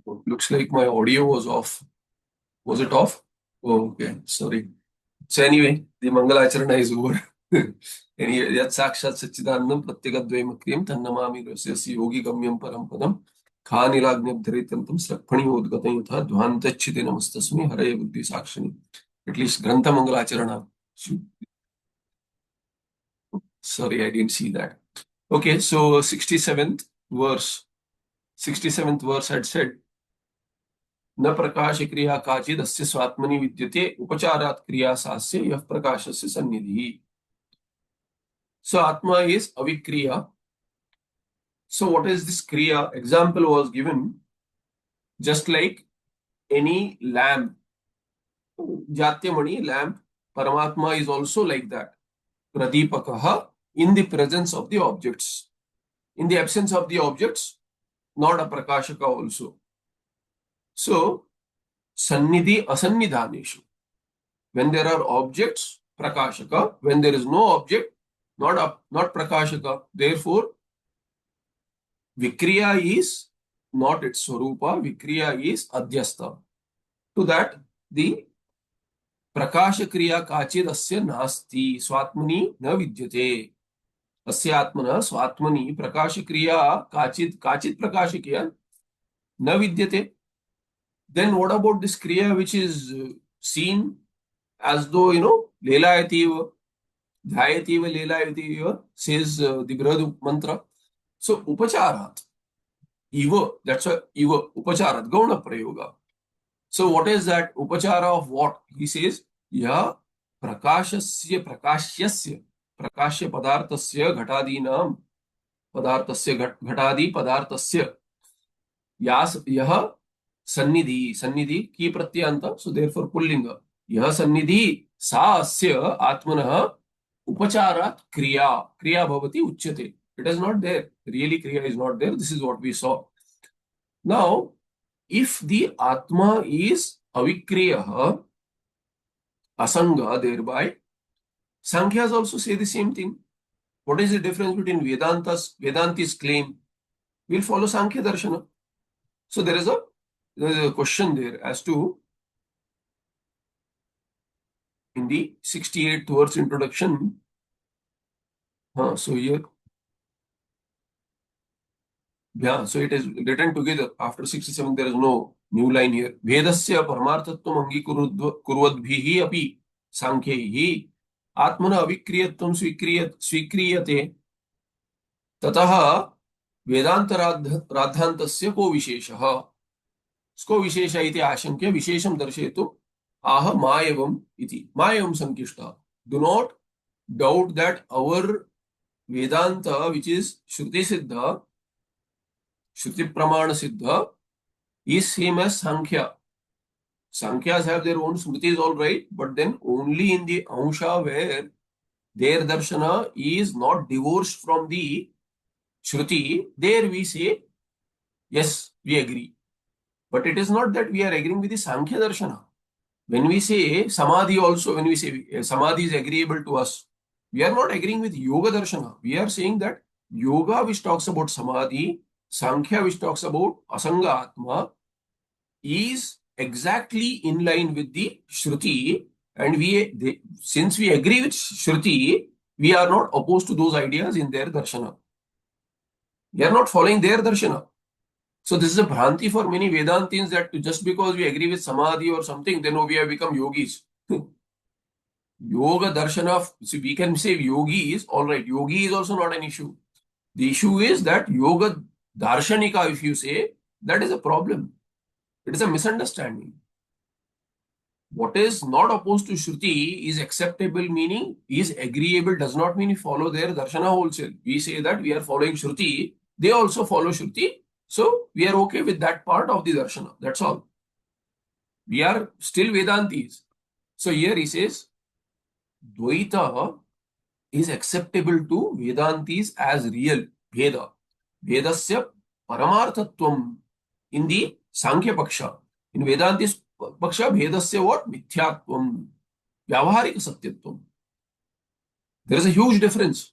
Looks like my audio was off. Was it off? Oh, okay. Sorry. So anyway, the Mangalacharana is over. Anyway, yat sakshat satchidanandam pratyekadvaimakryam tannamami rasya yogi gamyam param padam khanilagnyam dharitantam srakphani udgatam yatha dhvantachchite namastasmi hare buddhi sakshani. At least Grantha Mangalacharana. Sorry, I didn't see that. Okay, so 67th verse. 67th verse had said, न प्रकाश क्रिया काचिद अस्य स्वात्मनि विद्यते उपचारात् क्रिया सास्य यः प्रकाशस्य सन्निधिः. So Atma is avikriya. So what is this kriya? Example was given, just like any lamp, Jatyamani lamp, Paramatma is also like that. Pradipakaha, in the presence of the objects. In the absence of the objects, not a prakashaka also. So, sannidhi asannidhaneshu. When there are objects, prakashaka. When there is no object, not prakashaka. Therefore, vikriya is not its swarupa. Vikriya is adhyasta. To that, the prakasha kriya kachid asya nasti swatmani na vidyate. Asya atmana swatmani prakasha kriya kachid prakasha kriya na vidyate. Then what about this kriya which is seen as though, Lelayativa, Dhyayativa, Lelayativa, says the Brihad mantra. So, Upacharat, Eva, that's why Eva, Upacharat, Gauna Prayoga. So, what is that Upachara of what? He says, Ya Prakashasya Prakashyasya Prakashya Padartasya Ghatadinam Padartasya Ghatadi Padartasya Yas Yaha Sannidhi ki pratyanta, so therefore pullinga. Yaha Sannidhi sa asya atmanah upacharat kriya bhavati uchyate. It is not there. Really kriya is not there. This is what we saw. Now, if the atma is avikriya, asanga, thereby, Sankhya's also say the same thing. What is the difference between Vedanti's claim? We'll follow Sankhya Darshana. So there is a question there as to, in the 68th verse introduction, so here, so it is written together. After 67, there is no new line here. Vedasya paramarthatvam angikuruadbhihi api sankhyehi atmana avikriyatvam svikriyate tataha vedanta-radhantasya ko visheshaha. Sko vishesha iti ashankya vishesham darshetu aha mayavam iti. Mayavam sankishta. Do not doubt that our Vedanta, which is Shruti Siddha, Shruti Pramana Siddha, is same as Sankhya. Sankhyas have their own Smritis, all right, but then only in the Ansha where their Darshana is not divorced from the Shruti, there we say, yes, we agree. But it is not that we are agreeing with the Sankhya Darshana. When we say Samadhi also, when we say Samadhi is agreeable to us, we are not agreeing with Yoga Darshana. We are saying that Yoga, which talks about Samadhi, Sankhya, which talks about Asanga Atma, is exactly in line with the Shruti. And since we agree with Shruti, we are not opposed to those ideas in their Darshana. We are not following their Darshana. So this is a bhranti for many Vedantins that just because we agree with Samadhi or something, then we have become yogis. Yoga Darshana, so we can say yogi is, all right, yogi is also not an issue. The issue is that Yoga Darshanika, if you say, that is a problem. It is a misunderstanding. What is not opposed to Shruti is acceptable, meaning is agreeable, does not mean you follow their Darshana wholesale. We say that we are following Shruti, they also follow Shruti, so we are okay with that part of the Darshana. That's all. We are still Vedantis. So here he says, Dvaita is acceptable to Vedantis as real. Veda. Vedasya paramarthatvam in the Sankhya Paksha. In Vedantis Paksha, Vedasya what? Mithyatvam. Vyavaharika Satyatvam. There is a huge difference.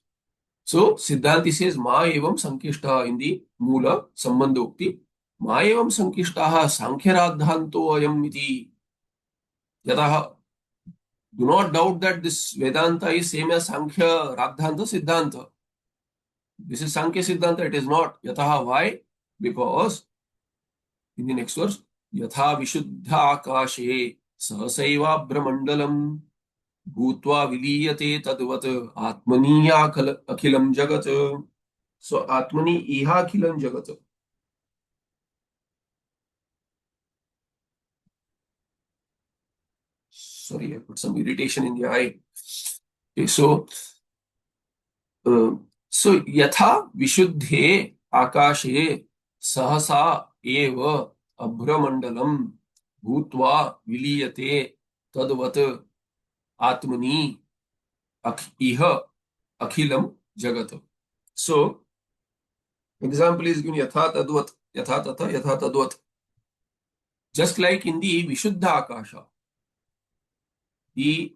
So, Siddhanti says, Ma evam Sankishta in the Mula Sambandhokti. मा एवं संकिष्टाः सांख्यराद्धान्तो अयम् इति यतः do not doubt that this Vedanta is same as Sankhya Radhanta Siddhanta. This is Sankhya Siddhanta, it is not. Yataha, why? Because in the next verse, Yatha Vishuddha Akashe Sahasaiva Brahmandalam Bhutva Viliyate Tadvat Atmaniya Akhilam Jagat. So Atmani Iha Akhilam Jagat. Sorry, I put some irritation in the eye. Okay, uh, so Yatha Vishuddhe Akashe Sahasa Eva Abhramandalam Bhutva Viliyate Tadvat Atmani Iha Akhilam Jagat. So, example is given Yatha Tadvat, Yatha Tata, Yatha Tadvat. Just like in the Vishuddha Akasha, the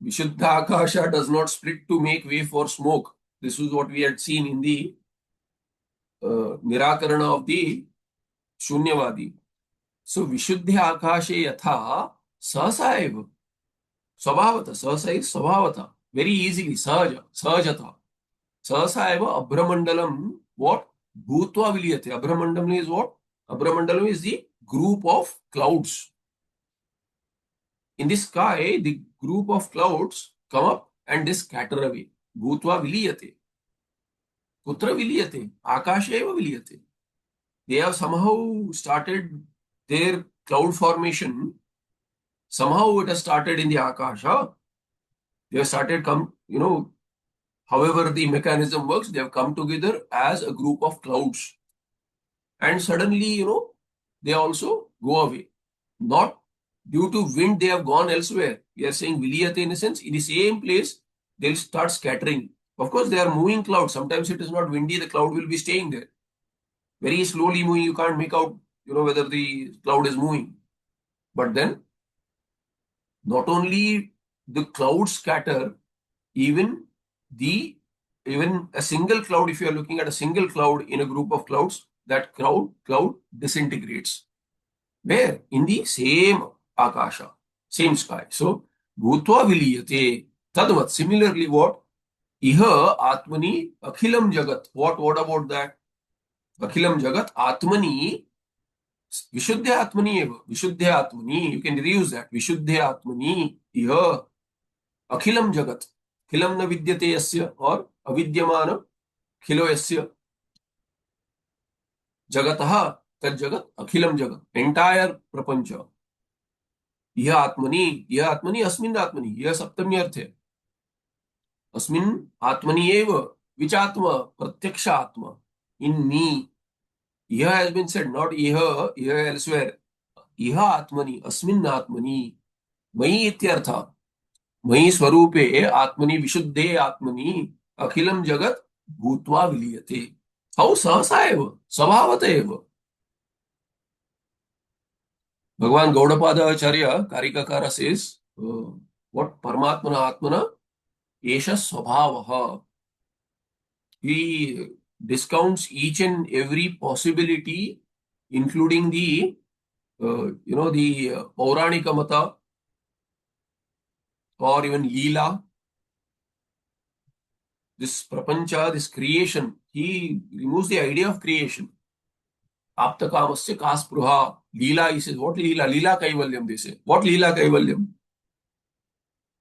Vishuddha Akasha does not split to make way for smoke. This is what we had seen in the Nirakarana of the Shunyavadi. So, Vishuddha Akashe Yatha Sahasa Eva. Swabhavata. Sahasa is Swabhavata. Very easily. Sahaja. Sahajata. Sahasa eva Abhramandalam. What? Bhutva Viliyate. Abhramandalam is what? Abhramandalam is the group of clouds. In the sky, the group of clouds come up and they scatter away. Bhutva Viliyate. Kutra Viliyate. Akasha eva Viliyate. They have somehow started their cloud formation. Somehow it has started in the Akasha. They have started however the mechanism works, they have come together as a group of clouds. And suddenly, they also go away. Not due to wind, they have gone elsewhere. We are saying Viliyate in a sense, in the same place, they'll start scattering. Of course, they are moving clouds. Sometimes it is not windy, the cloud will be staying there. Very slowly moving, you can't make out, whether the cloud is moving. But then, not only the clouds scatter, even a single cloud, if you are looking at a single cloud in a group of clouds, that cloud disintegrates. Where? In the same Akasha, same sky. So, Bhutva Viliyate. Tadvat. Similarly, what? Iha Atmani Akhilam Jagat. What about that? Akhilam Jagat Atmani Vishuddha Atmani eva. Vishuddha Atmani. You can reuse that. Vishuddha Atmani Iha Akhilam Jagat. Khilam na vidyate yasya or avidyamana khilo yasya jagataha tad jagat akhilam jagat. Entire prapancha. यह आत्मनि अस्मिन् आत्मनि. यह सप्तमी अर्थ है. अस्मिन् आत्मनि एव which atma प्रत्यक्ष आत्मा in me. यह has been said, not यह elsewhere. यह आत्मनि अस्मिन् आत्मनि मयि इत्यर्थः. मयि स्वरूपे आत्मनि विशुद्धे आत्मनि अखिलं जगत् भूत्वा विलीयते. How सहसा एव स्वभावत एव. Bhagavan Gaudapada Acharya Karikakara says, what Paramatmana Atmana Esha Swabhavaha. He discounts each and every possibility, including the Pauranika Mata or even Leela. This prapancha, this creation, he removes the idea of creation. Aptakamasya kaspruha. Leela, he says, what Leela? Leela Kaivalyam, they say. What Leela Kaivalyam?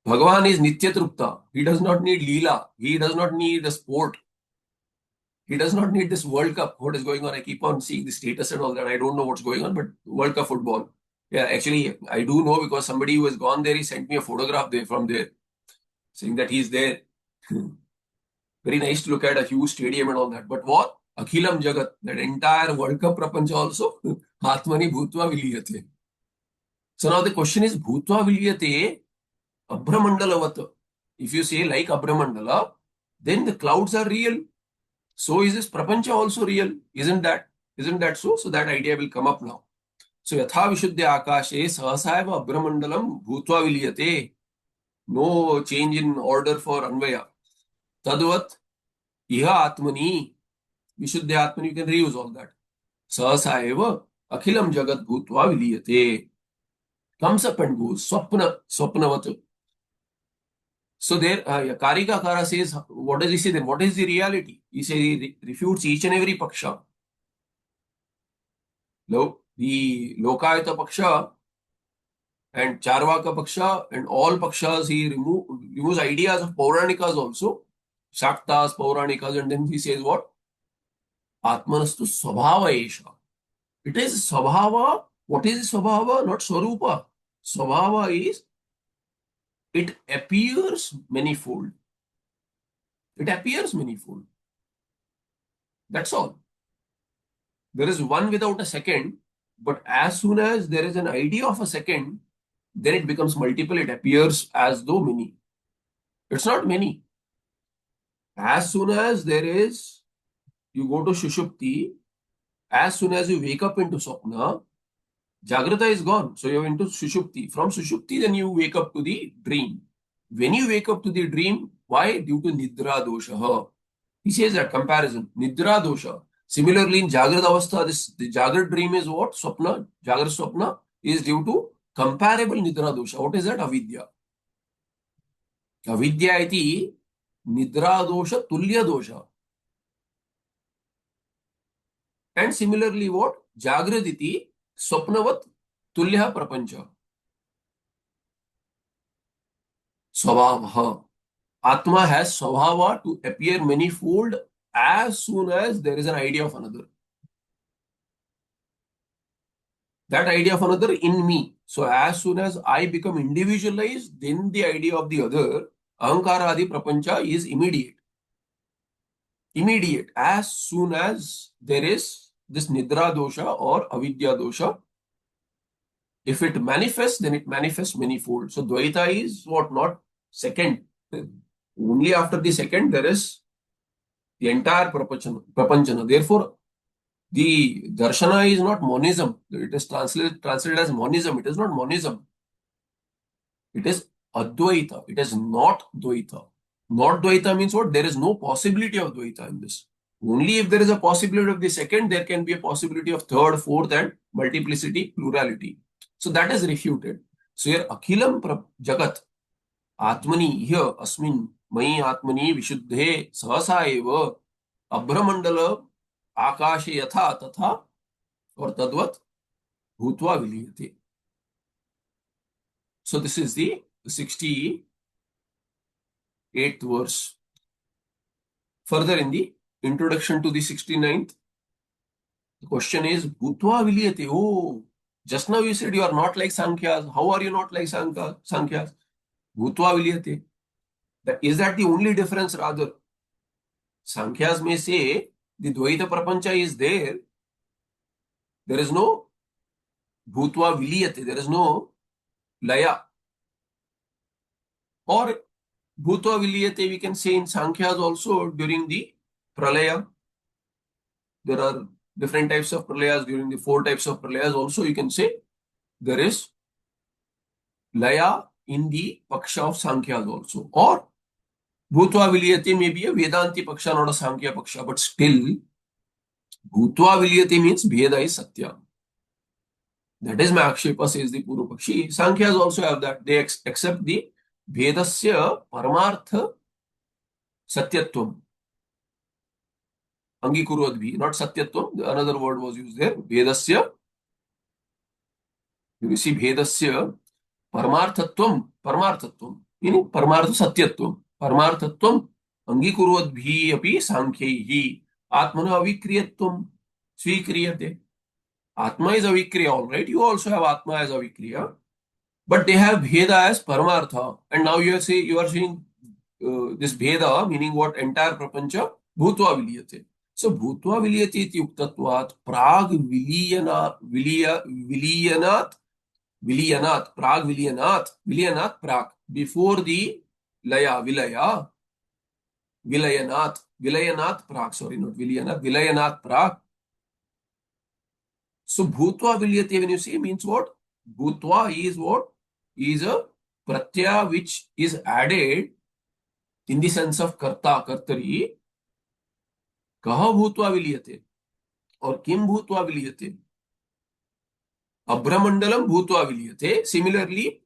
Bhagavan is Nityatrupta. He does not need Leela. He does not need the sport. He does not need this World Cup. What is going on? I keep on seeing the status and all that. I don't know what's going on, but World Cup football. Yeah, actually, I do know because somebody who has gone there, he sent me a photograph from there, saying that he's there. Very nice to look at, a huge stadium and all that. But what? Akhilam Jagat, that entire World Cup prapancha also, Atmani Bhutva Viliyate. So now the question is, Bhutva Viliyate, Abhramandalavata. If you say like Abhramandala, then the clouds are real. So is this prapancha also real? Isn't that so? So that idea will come up now. So Yatha Vishuddha Akashe Sahasaiva Abhramandalam Bhutva Viliyate. No change in order for Anvaya. Tadvat Iha Atmani. Vishuddha Atmani, you can reuse all that. सहसा एव अखिलम जगत भूत्वा विलीयते. Comes up and goes. Swapnavat. So there, Karikakara says, what does he say then? What is the reality? He says he refutes each and every paksha. The Lokayata paksha and Charvaka paksha and all pakshas, he removes ideas of Pauranikas also. Shaktas, Pauranikas, and then he says what? Atmanastu Swabhava Esha. It is Swabhava. What is Swabhava? Not Swarupa. Swabhava is, it appears manifold. It appears manifold. That's all. There is one without a second, but as soon as there is an idea of a second, then it becomes multiple. It appears as though many. It's not many. As soon as there is, you go to Shushupti, as soon as you wake up into Swapna, Jagrata is gone. So you're into Sushupti. From Sushupti, then you wake up to the dream. When you wake up to the dream, why? Due to Nidra dosha. He says that comparison. Nidra dosha. Similarly, in Jagrata Avastha, the Jagrat dream is what? Swapna. Jagrat Swapna is due to comparable Nidra dosha. What is that? Avidya. Avidya iti Nidra dosha tulya dosha. And similarly, what? Jagrat iti Swapnavat tulya prapancha. Swabhava. Atma has swabhava to appear manifold as soon as there is an idea of another. That idea of another in me. So as soon as I become individualized, then the idea of the other, ahankara adi prapancha, is immediate. Immediate. As soon as there is this nidra dosha or avidya dosha, if it manifests, then it manifests manifold. So Dvaita is what? Not second. Only after the second there is the entire prapanchana. Therefore, the darshana is not monism. It is translated as monism. It is not monism. It is advaita. It is not dvaita. Not dvaita means what? There is no possibility of dvaita in this. Only if there is a possibility of the second, there can be a possibility of third, fourth, and multiplicity, plurality. So that is refuted. So here, akhilam jagat atmani here asmin mai atmani vishuddhe sahasa eva abhramandala आकाशे यथा तथा और तद्वत भूत्वा विलीयते. So this is the 68th verse. Further in the introduction to the 69th, the question is bhutva vilyate. Oh, just now you said you are not like Sankhyas. How are you not like Sankhyas? Bhutva vilyate. Is that the only difference? Rather, Sankhyas may say the Dvaita Prapancha is there. There is no Bhutva Viliyate. There is no Laya. Or Bhutva Viliyate, we can say in Sankhyas also during the Pralaya. There are different types of Pralayas. During the 4 types of Pralayas also you can say there is Laya in the Paksha of Sankhyas also. Or Bhutva Viliyate may be a Vedanti Paksha, not a Sankhya Paksha. But still, Bhutva Viliyate means Bheda is Satya. That is my Akshepa, says the Purva Pakshi. Sankhya's also have that. They accept the Bhedasya Paramartha Satyatvam. Angikurodvi, not Satyatvam. Another word was used there. Bhedasya. You see, Bhedasya Paramarthatvam. Meaning Paramartha Satyatvam. Paramarthatvam Angikurodvi api Sankhyahi. Atmana Avikriyatvam Svikriyate. Atma is Avikriya, all right. You also have Atma as Avikriya. But they have Bheda as Paramartha. And now you are saying this Bheda, meaning what? Entire Prapancha, Bhutva Viliyate. So Bhutva Viliyate iti Yuktatvat, Prag Viliyanat, Prag Viliyanat, Prag. Before the Laya, Vilayanat, Prag, sorry, not Viliyanat, Vilayanat, Prag. So Bhutva Vilyate, when you say, means what? Bhutva is what? Is a pratyaya which is added in the sense of karta, kartari. Kaha Bhutva Vilyate. और किम भूत्वा विलीयते, अभ्रमंडलम भूत्वा विलीयते. Similarly,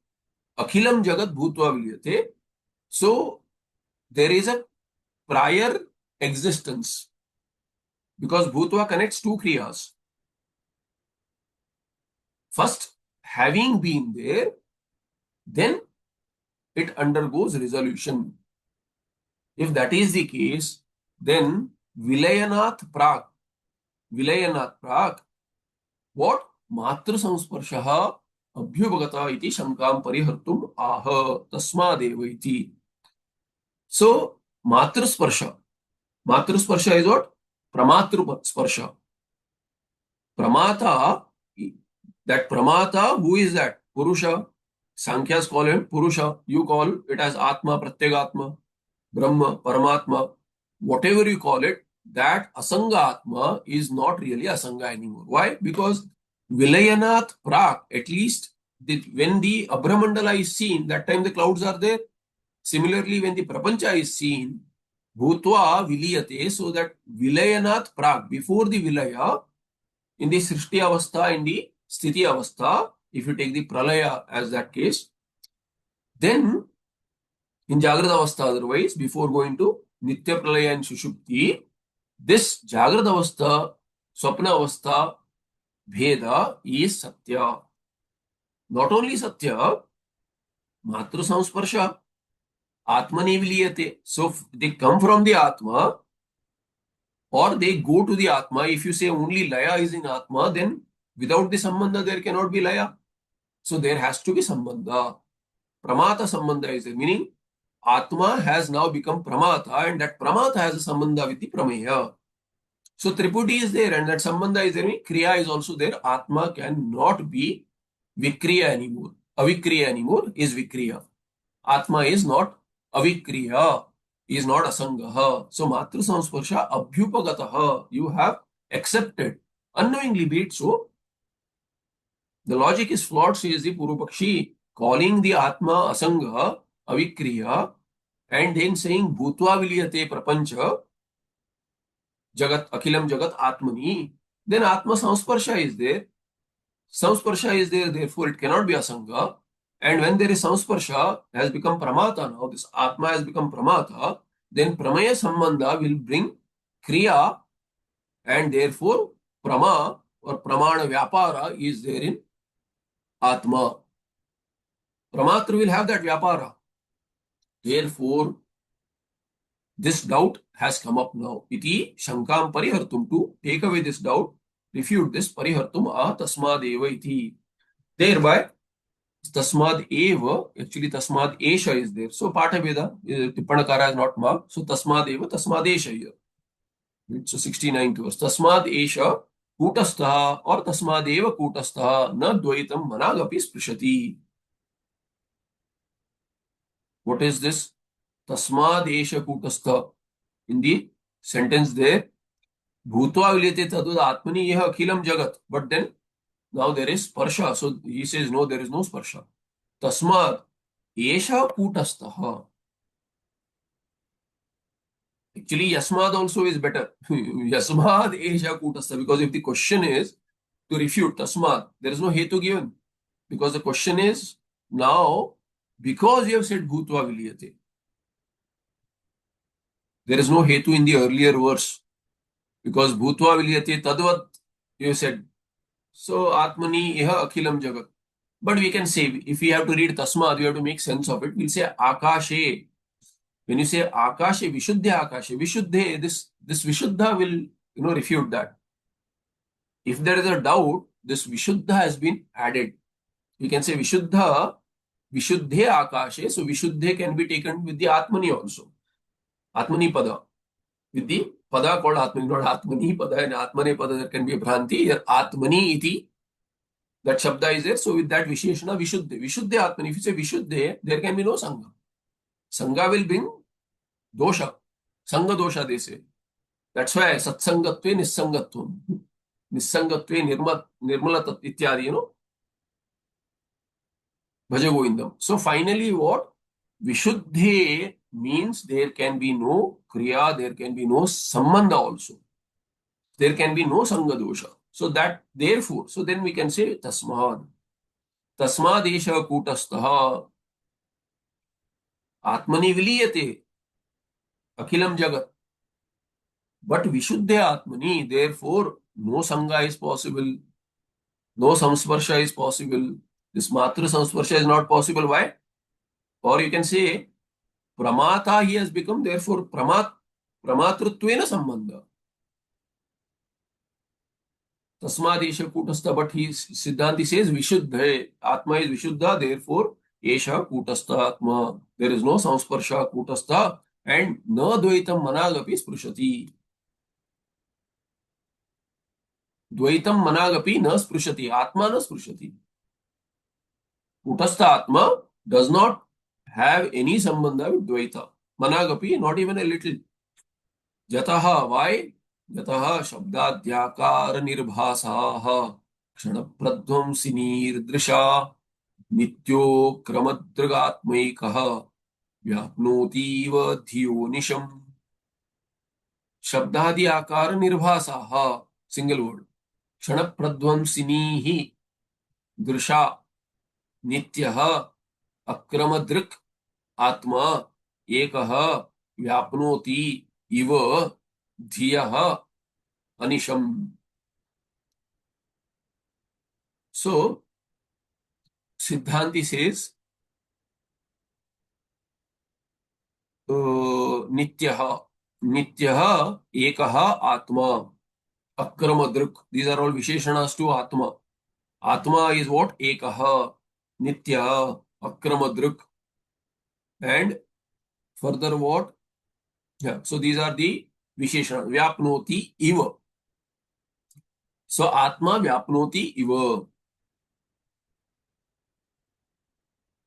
akhilam jagat bhutva vilyate. So there is a prior existence because bhutva connects two kriyas. First, having been there, then it undergoes resolution. If that is the case, then vilayanath prak, what? Matra samsparshaha abhyupagata iti shankam parihartum aha tasmadeva iti. So, Matrusparsha. Matrusparsha is what? Pramatru Pramata, that Pramata, who is that? Purusha. Sankhya's call him Purusha. You call it as Atma, Pratyagatma, Brahma, Paramatma. Whatever you call it, that Asanga Atma is not really Asanga anymore. Why? Because Vilayanath Prak, at least when the Abramandala is seen, that time the clouds are there. Similarly, when the Prapancha is seen, Bhutva Viliyate, so that Vilayanath Prak, before the Vilaya, in the Srishti Avastha, in the Sthiti Avastha, if you take the Pralaya as that case, then in Jagrata Avastha, otherwise, before going to Nitya Pralaya and Sushupti, this Jagrata Avastha, Swapna Avastha, Bheda is Satya. Not only Satya, Matru Samsparsha, Atmani Viliyate. So they come from the Atma or they go to the Atma. If you say only Laya is in Atma, then without the Sambandha there cannot be Laya. So there has to be Sambandha. Pramata Sambandha is there, meaning Atma has now become Pramata and that Pramata has a Sambandha with the Prameya. So Triputi is there and that Sambandha is there, meaning Kriya is also there. Atma cannot be Vikriya anymore. Avikriya anymore is Vikriya. Atma is not Avikriya, is not Asangaha. So Matru Samsparsha Abhyupagataha, you have accepted. Unknowingly be it so. The logic is flawed, says the Purupakshi, calling the Atma Asanga, Avikriya, and then saying Bhutva Viliyate Prapancha, Jagat, Akhilam Jagat Atmani, then Atma Samsparsha is there. Samsparsha is there, therefore it cannot be Asanga. And when there is Samsparsha, has become Pramata now, this Atma has become Pramata, then Pramaya Sambandha will bring Kriya, and therefore Prama or Pramana Vyapara is there in Atma. Pramatra will have that Vyapara. Therefore, this doubt has come up now. Iti Shankam Parihartum, to take away this doubt, refute this Parihartum a Tasmadeva iti. Thereby, Tasmad Eva, actually Tasmad Esha is there. So Pataveda, Tippanakara is not marked. So Tasmad Eva, Tasmad Esha here. So 69th verse. Tasmad Esha Kutastha or Tasmad Eva Kutastha na Dvaitam Managapi Sprishati. What is this? Tasmad Esha Kutastha. In the sentence there, Bhutva Vilyate Tadud Atmani Yeha Akhilam Jagat. But then now there is Sparsha. So he says, no, there is no Sparsha. Tasmad Esha Kutastha. Actually, Yasmad also is better. Yasmad Esha Kutastha. Because if the question is to refute Tasmad, there is no hetu given. Because the question is now, because you have said Bhutva Vilyate, there is no hetu in the earlier verse. Because Bhutva Vilyate Tadvat, you said. So Atmani Iha Akhilam Jagat. But we can say, if we have to read Tasmad, we have to make sense of it. We'll say Akashe. When you say Akashe, Vishuddha Akashe, Vishuddha, this Vishuddha will, refute that. If there is a doubt, this Vishuddha has been added. You can say Vishuddha Akashe. So Vishuddha can be taken with the Atmani also. Atmani Pada. With the Pada called Atmani, not Atmani Pada. And Atmani Pada, there can be a Bhranti. Here Atmani iti, that Shabda is there. So with that Visheshana, Vishuddha Atmani. If you say Vishuddha, there can be no Sangha. Sangha will bring dosha. Sangha dosha, they say. That's why Satsangatve Nissangatvam. Nissangatve Nirmala Ityadi, Bhaja Govindam. So finally what? Vishuddhe means there can be no Kriya, there can be no Sambandha also. There can be no Sanga dosha. So that, therefore, so then we can say Tasmad. Tasmadesha Kutastha Atmani Viliyate Akhilam Jagat. But Vishuddha Atmani, therefore, no Sangha is possible, no Samsparsha is possible. This Matra Samsparsha is not possible. Why? Or you can say, Pramata he has become, therefore, Pramatruttvena Sambandha. Tasmadesha Kutastha, but he, Siddhanti says, Vishuddha, Atma is Vishuddha, therefore, Esha Kutastha Atma. There is no Samsparsha Kutastha, and Na Dvaitam Managapi Sprushati. Dvaitam Managapi na Sprushati. Atma na Sprushati. Kutastha Atma does not have any sambandha with Dvaita. Managapi, not even a little. Jataha, why? Jataha Shabdadyakara Nirbhasaha Kshanapradvamsinir Nityo Kramadrigatmaikah Vyapnotiva Dhiyo Nisham. Shabdadi Akara Nirbhasaha, single word. Kshanapradvamsinihi Drisha Nityah Akramadrik Atma Ekah Vyapnoti Iva Dhiyah Anisham. So, Siddhanti says, Nityah, Nityah Ekah Atma, Akramadruk. These are all Visheshanas to Atma. Atma is what? Ekah, Nityah, Akramadruk. And further what? Yeah, so these are the Visheshanas. Vyapnoti Iva. So, Atma Vyapnoti Iva.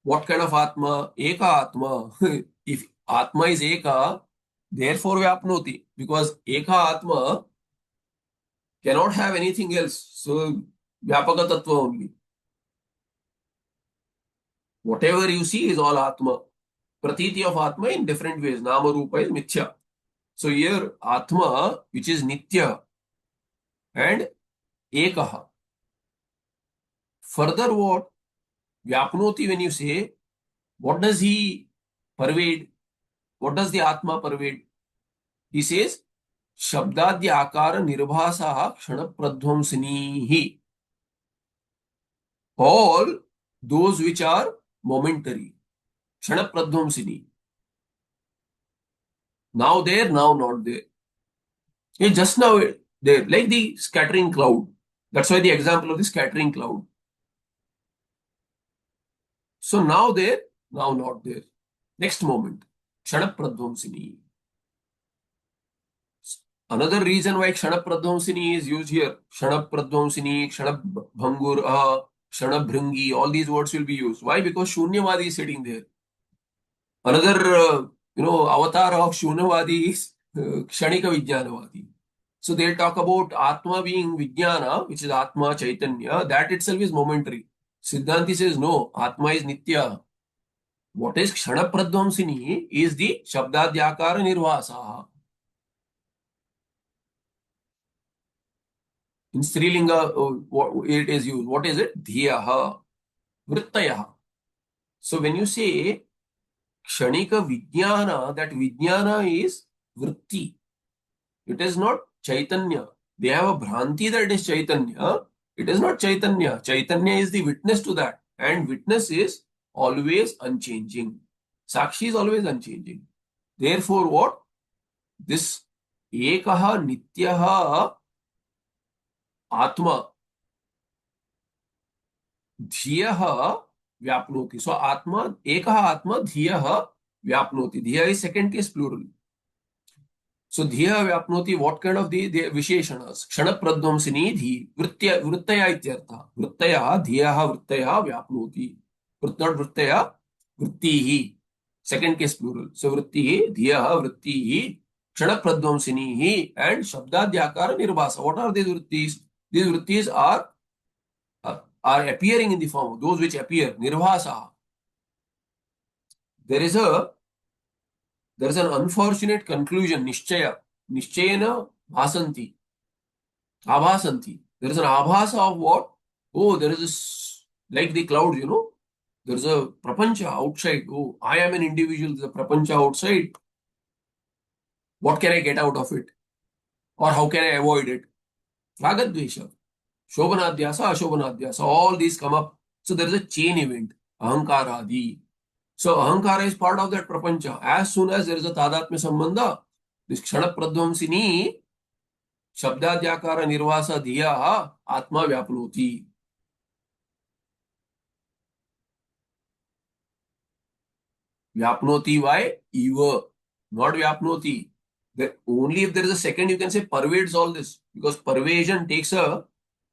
What kind of Atma? Eka Atma. If Atma is Eka, therefore Vyapnoti. Because Eka Atma cannot have anything else. So Vyapaka Tattva only. Whatever you see is all Atma. Pratiti of Atma in different ways. Nama Rupa is Mithya. So here Atma, which is Nitya, and Ekaha. Further what? Vyapnoti, when you say, what does he pervade? What does the Atma pervade? He says, Shabdadya Akara Nirbhasaha Kshanapradvamsinihi. All those which are momentary. Kshanapradvamsini. Now there, now not there. Yeah, just now there, like the scattering cloud. That's why the example of the scattering cloud. So now there, now not there. Next moment. Kshanapradvamsini. Another reason why Kshanapradvamsini is used here, Kshanapradvamsini, Kshanabhangur, Kshanabhringi, all these words will be used. Why? Because Shunyavadi is sitting there. Another, avatar of Shunyavadi is Kshanika Vijnanavadi. So they'll talk about Atma being Vijnana, which is Atma Chaitanya. That itself is momentary. Siddhanti says, no, Atma is Nitya. What is Kshanapradvamsini is the Shabdadyakara Nirvasaha. In Strilinga, it is used. What is it? Dhiyaha, Vrittayaha. So when you say Kshanika Vijnana, that Vijnana is Vritti. It is not Chaitanya. They have a Bhranti that it is Chaitanya. It is not Chaitanya. Chaitanya is the witness to that. And witness is always unchanging. Sakshi is always unchanging. Therefore, what? This Ekaha Nityaha Atma Dhiyaha Vyapnoti. So Atma, Ekaha Atma Dhiyaha Vyapnoti. Dhiya is second case plural. So Dhiya Vyapnoti, what kind of the Visheshanas? Kshanapradvamsini Dhi. Vrittaya ityartha. Vrittaya Dhiyaha Vrittaya Vyapnoti. Not Vrittaya, Vrittihi. Second case plural. So Vrittihi, Dhiyaha Vrittihi, Kshanapradvamsinihi, and Shabdadyakara Nirbhasa. What are these Vrittis? These Vrittis are appearing in the form of those which appear. Nirbhasa. There is an unfortunate conclusion, Nishchaya. Nishchayena bhasanti. Abhasanti. There is an abhasa of what? Oh, there is this, like the clouds, there is a prapancha outside. Oh, I am an individual, there's a prapancha outside. What can I get out of it? Or how can I avoid it? Ragadvesha, Shobhanadhyasa, Ashobhanadhyasa, all these come up. So there is a chain event, Ahankaradi. So Ahankara is part of that prapancha. As soon as there is a Tadatmya Sambandha, this Kshana Pradvamsini, Shabdadyakara Nirvasa Dhiya, Atma Vyapnoti. Vyapnoti, why? Eva, not Vyapnoti. Only if there is a second, you can say pervades all this. Because pervasion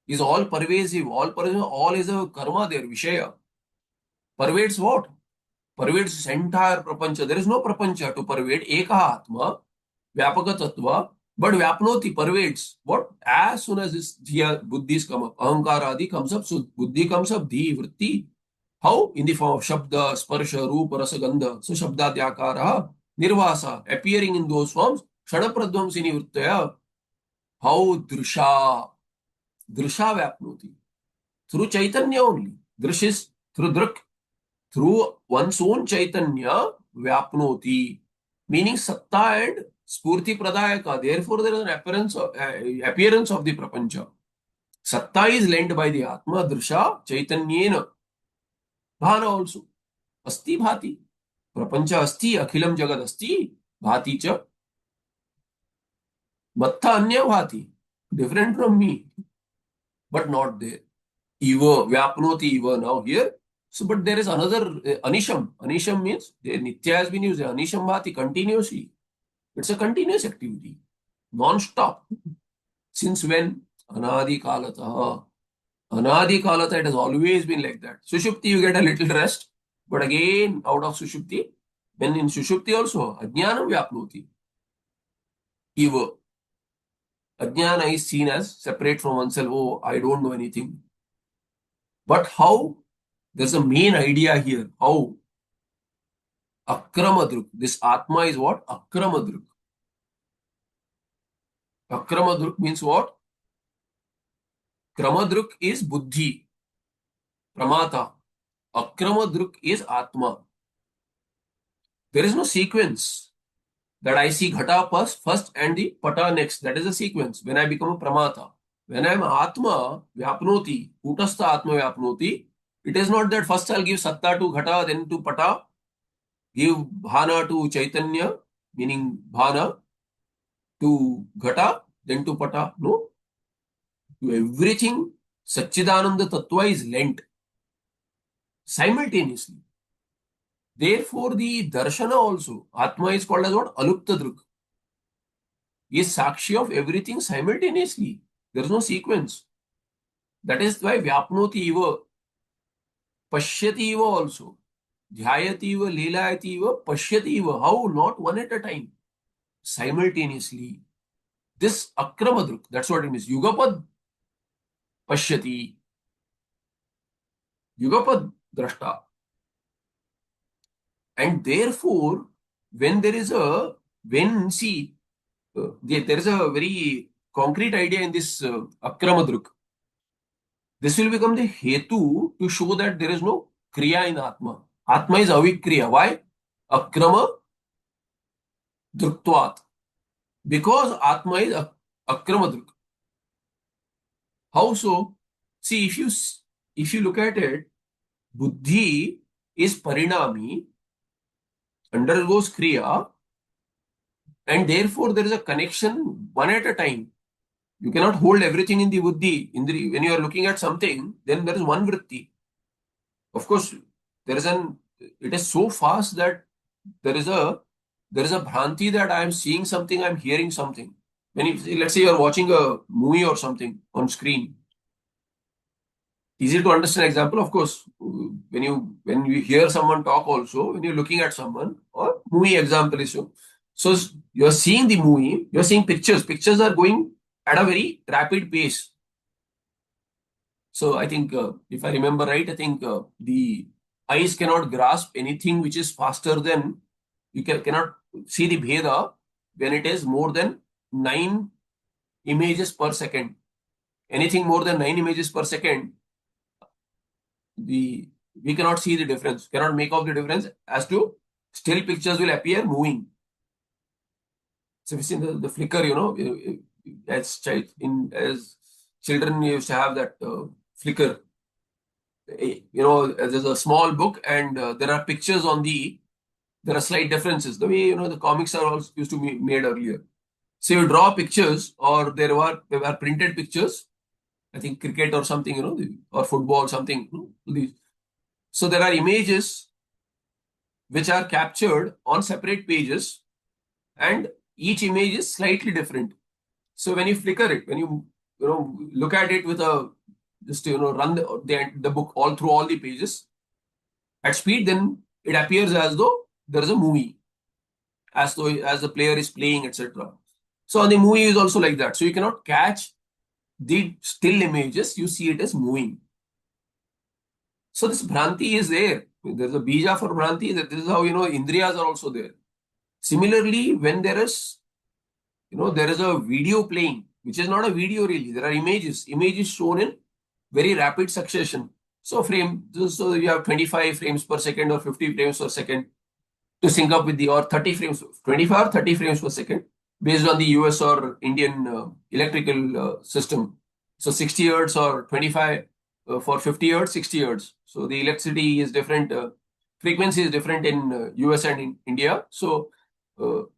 is all pervasive. All is a karma there, Vishaya. Pervades what? Pervades entire prapancha. There is no prapancha to pervade. Eka Atma, Vyapaka Tattva, but Vyapnoti pervades. What? As soon as this Dhiya, Buddhis come up, Ahankara Adi comes up, so Buddhi comes up, Dhi, Vritti. How? In the form of Shabda, Sparsha, Rupa, Rasa, Gandha. So Shabdadyakara, Nirvasa, appearing in those forms, Shadapradvamsini Vrittaya. How? Drisha. Drisha Vyapnoti. Through Chaitanya only. Drish is through Drak. Through one's own Chaitanya, Vyapnoti. Meaning Satta and Spurti Pradayaka. Therefore, there is an appearance of the Prapancha. Satta is lent by the Atma, Drisha, Chaitanyena. Bhana also. Asti Bhati. Prapancha Asti, Akhilam Jagad Asti, Bhati Cha. Mattha Anya Bhati. Different from me, but not there. Eva, Vyapnoti Eva now here. So, but there is another Anisham. Anisham means Nitya has been used. Anisham Bhati continuously. It's a continuous activity, non-stop. Since when? Anadi Kalata. Anadi Kalata, it has always been like that. Sushupti, you get a little rest, but again, out of Sushupti, when in Sushupti also, Ajnanam Vyapnoti. Eva. Ajnana is seen as separate from oneself. Oh, I don't know anything. But how? There's a main idea here. How? Akramadruk. This Atma is what? Akramadruk. Akramadruk means what? Kramadruk is Buddhi, Pramata. Akramadruk is Atma. There is no sequence that I see Ghata first and the Pata next. That is a sequence when I become a Pramata. When I am Atma, Vyapnoti, Kutastha Atma Vyapnoti, it is not that first I'll give Satta to Ghata, then to Pata, give Bhana to Chaitanya, meaning Bhana, to Ghata, then to Pata. No. To everything, Satchidananda Tattva is lent simultaneously. Therefore, the Darshana also, Atma is called as what? Alupta Druk. Is Sakshi of everything simultaneously. There is no sequence. That is why Vyapnoti Eva, Pashyati Eva also. Dhyayati Eva, Leelayati Eva, Pashyati Eva. How? Not one at a time. Simultaneously. This Akramadruk, that's what it means. Yugapad Pashyati. Yugapad Drashta. And therefore, when there is a, when see, there is a very concrete idea in this Akramadruk. This will become the Hetu to show that there is no Kriya in Atma. Atma is Avikriya. Why? Akrama Druktvat. Because Atma is Akramadruk. How so? See, if you look at it, Buddhi is Parinami, undergoes Kriya, and therefore there is a connection one at a time. You cannot hold everything in the Buddhi. When you are looking at something, then there is one Vritti. Of course, it is so fast that there is a Bhranti that I am seeing something, I am hearing something. Let's say you are watching a movie or something on screen. Easy to understand example, of course, when you hear someone talk also, when you're looking at someone, or movie example is so you're seeing the movie, you're seeing pictures. Pictures are going at a very rapid pace. So I think, if I remember right, I think the eyes cannot grasp anything which is faster than, you cannot see the Bheda when it is more than 9 images per second. anything more than 9 images per second, we cannot see the difference, cannot make out the difference as to still pictures will appear moving. So we've seen the flicker, as as children used to have that flicker. There's a small book and there are pictures there are slight differences. The way, the comics are also used to be made earlier. So you draw pictures, or there were printed pictures, I think cricket or something, or football, something. So there are images which are captured on separate pages, and each image is slightly different. So when you flicker it, when look at it with just run the book all through all the pages at speed, then it appears as though there is a movie, as the player is playing, etc. So on the movie is also like that. So you cannot catch the still images, you see it as moving. So this Bhranti is there. There's a bija for Bhranti. That this is how, Indriyas are also there. Similarly, when there is a video playing, which is not a video really, there are images shown in very rapid succession. So you have 25 frames per second or 50 frames per second to sync up with or 30 frames, 25 or 30 frames per second based on the US or Indian electrical system. So 60 hertz or 25 for 50 hertz, 60 hertz. So the electricity is different, frequency is different in US and in India. So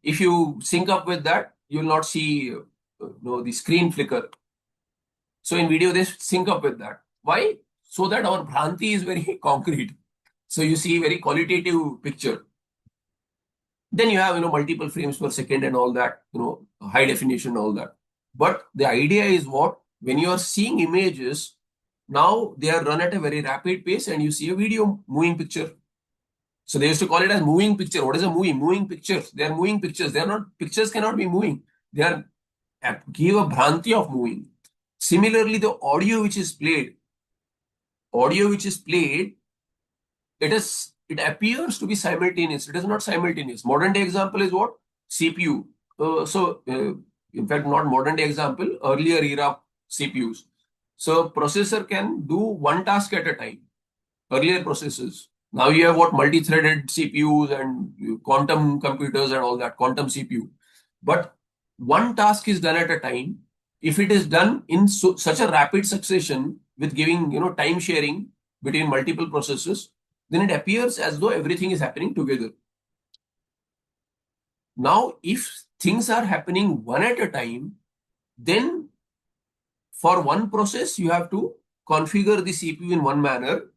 if you sync up with that, you will not see the screen flicker. So in video, they sync up with that. Why? So that our Bhranti is very concrete. So you see very qualitative picture. Then you have, multiple frames per second and all that, high definition, all that. But the idea is what? When you are seeing images, now they are run at a very rapid pace and you see a video moving picture. So they used to call it as moving picture. What is a movie? Moving pictures. They are moving pictures. They are not, pictures cannot be moving. They are, give a Bhranti of moving. Similarly, the audio which is played, it appears to be simultaneous. It is not simultaneous. Modern day example is what? CPU. In fact, not modern day example, earlier era CPUs. So processor can do one task at a time. Earlier processors. Now you have what? Multi-threaded CPUs and quantum computers and all that, quantum CPU. But one task is done at a time. If it is done in such a rapid succession with giving, time sharing between multiple processes, then it appears as though everything is happening together. Now, if things are happening one at a time, then for one process, you have to configure the CPU in one manner,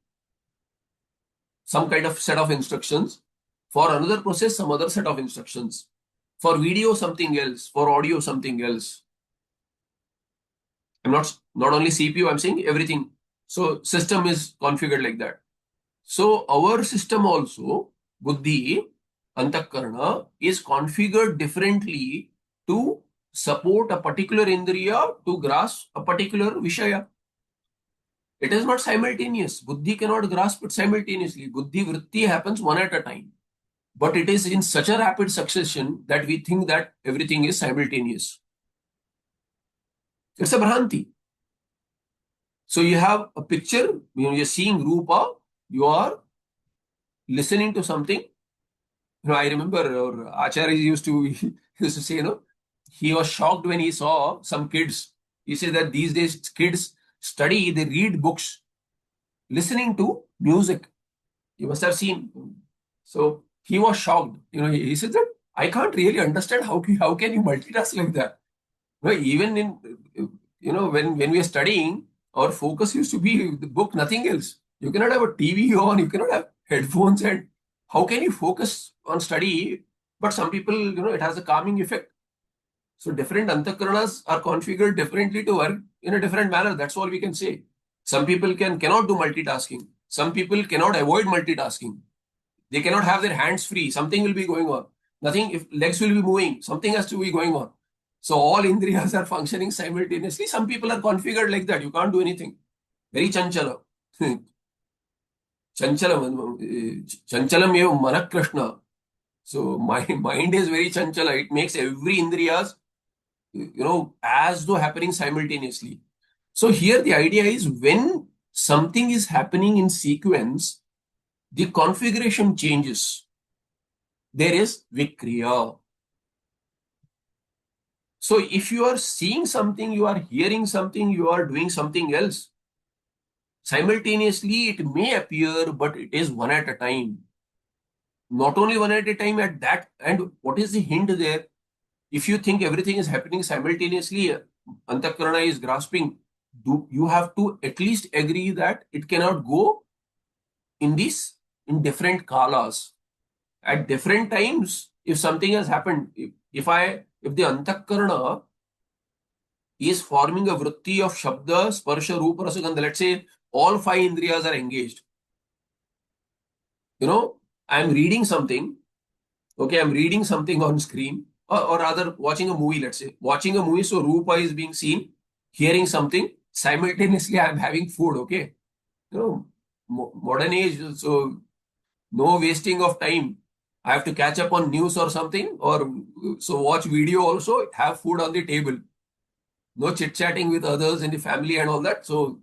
some kind of set of instructions. For another process, some other set of instructions. For video, something else. For audio, something else. I'm not only CPU, I'm saying everything. So system is configured like that. So our system also, Buddhi, Antakarana, is configured differently to support a particular Indriya to grasp a particular Vishaya. It is not simultaneous. Buddhi cannot grasp it simultaneously. Buddhi vritti happens one at a time. But it is in such a rapid succession that we think that everything is simultaneous. It's a Bhranti. So you have a picture, you're seeing Rupa, you are listening to something. I remember Acharya used to say, he was shocked when he saw some kids. He said that these days kids study, they read books, listening to music. You must have seen. So he was shocked. He said that I can't really understand how can you multitask like that. Even when we are studying, our focus used to be the book, nothing else. You cannot have a TV on, you cannot have headphones, and how can you focus on study? But some people, it has a calming effect. So different antakaranas are configured differently to work in a different manner. That's all we can say. Some people cannot do multitasking. Some people cannot avoid multitasking. They cannot have their hands free. Something will be going on. Nothing, if legs will be moving, something has to be going on. So all indriyas are functioning simultaneously. Some people are configured like that. You can't do anything. Very chanchala. Chanchalam eva manakrishna. So my mind is very chanchala. It makes every indriyas, as though happening simultaneously. So here the idea is when something is happening in sequence, the configuration changes. There is Vikriya. So if you are seeing something, you are hearing something, you are doing something else, simultaneously it may appear, but it is one at a time. Not only one at a time at that. And what is the hint there? If you think everything is happening simultaneously, Antakarana is grasping, you have to at least agree that it cannot go in different kalas. At different times, if something has happened, if the Antakarana is forming a vritti of Shabda, Sparsha, Rupa, Rasa, Gandha, let's say all five Indriyas are engaged. I'm reading something. Okay, I'm reading something on screen, or rather watching a movie, let's say. Watching a movie, so Rupa is being seen, hearing something. Simultaneously, I'm having food, okay? Modern age, so no wasting of time. I have to catch up on news or something, or so watch video also, have food on the table. No chit-chatting with others in the family and all that. So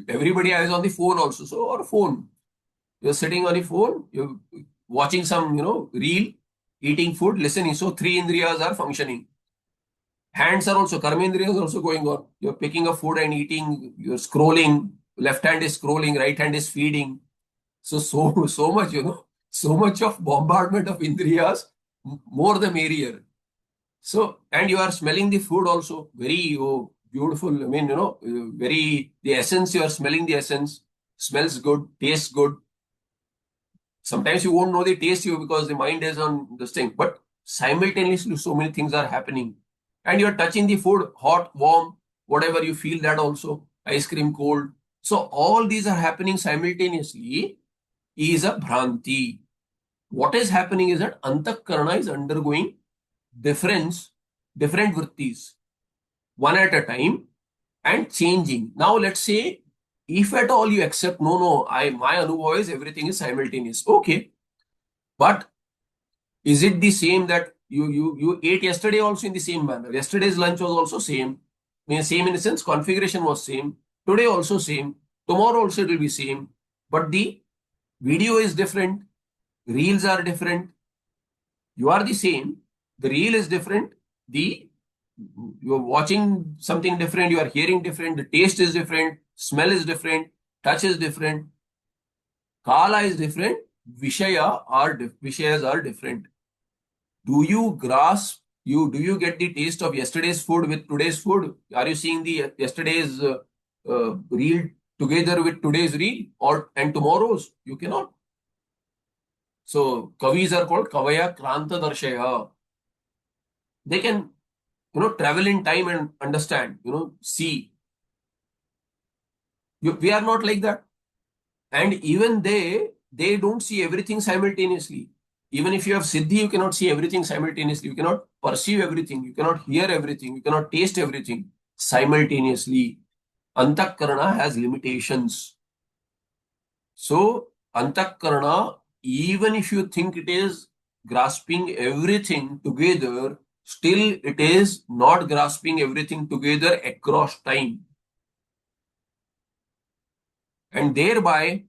everybody is on the phone also, so or phone. You're sitting on the phone, you're watching some, reel, eating food, listening. So three indriyas are functioning. Hands are also, karmendriyas also going on. You're picking up food and eating, you're scrolling, left hand is scrolling, right hand is feeding. So much, so much of bombardment of indriyas, more the merrier. So, and you are smelling the food also, very beautiful. I mean, very, the essence, you are smelling the essence, smells good, tastes good. Sometimes you won't know the taste you because the mind is on this thing, but simultaneously so many things are happening. And you're touching the food, hot, warm, whatever you feel that also, ice cream, cold. So all these are happening simultaneously is a bhranti. What is happening is that Antakarana is undergoing different vrittis, one at a time, and changing. Now let's say, if at all you accept, no, my anubhav is everything is simultaneous. Okay, but is it the same that you ate yesterday also in the same manner? Yesterday's lunch was also same. I mean, same in the sense configuration was same. Today also same. Tomorrow also it will be same. But the video is different. Reels are different. You are the same. The reel is different. The You are watching something different. You are hearing different. The taste is different. Smell is different. Touch is different. Kala is different. Vishayas are different. Do you grasp? Do you get the taste of yesterday's food with today's food? Are you seeing the yesterday's reel together with today's reel and tomorrow's? You cannot. So kavis are called kavaya kranta darshaya. They can travel in time and understand. See. We are not like that. And even they don't see everything simultaneously. Even if you have siddhi, you cannot see everything simultaneously. You cannot perceive everything. You cannot hear everything. You cannot taste everything simultaneously. Antakarana has limitations. So, Antakarana, even if you think it is grasping everything together, still it is not grasping everything together across time. And thereby,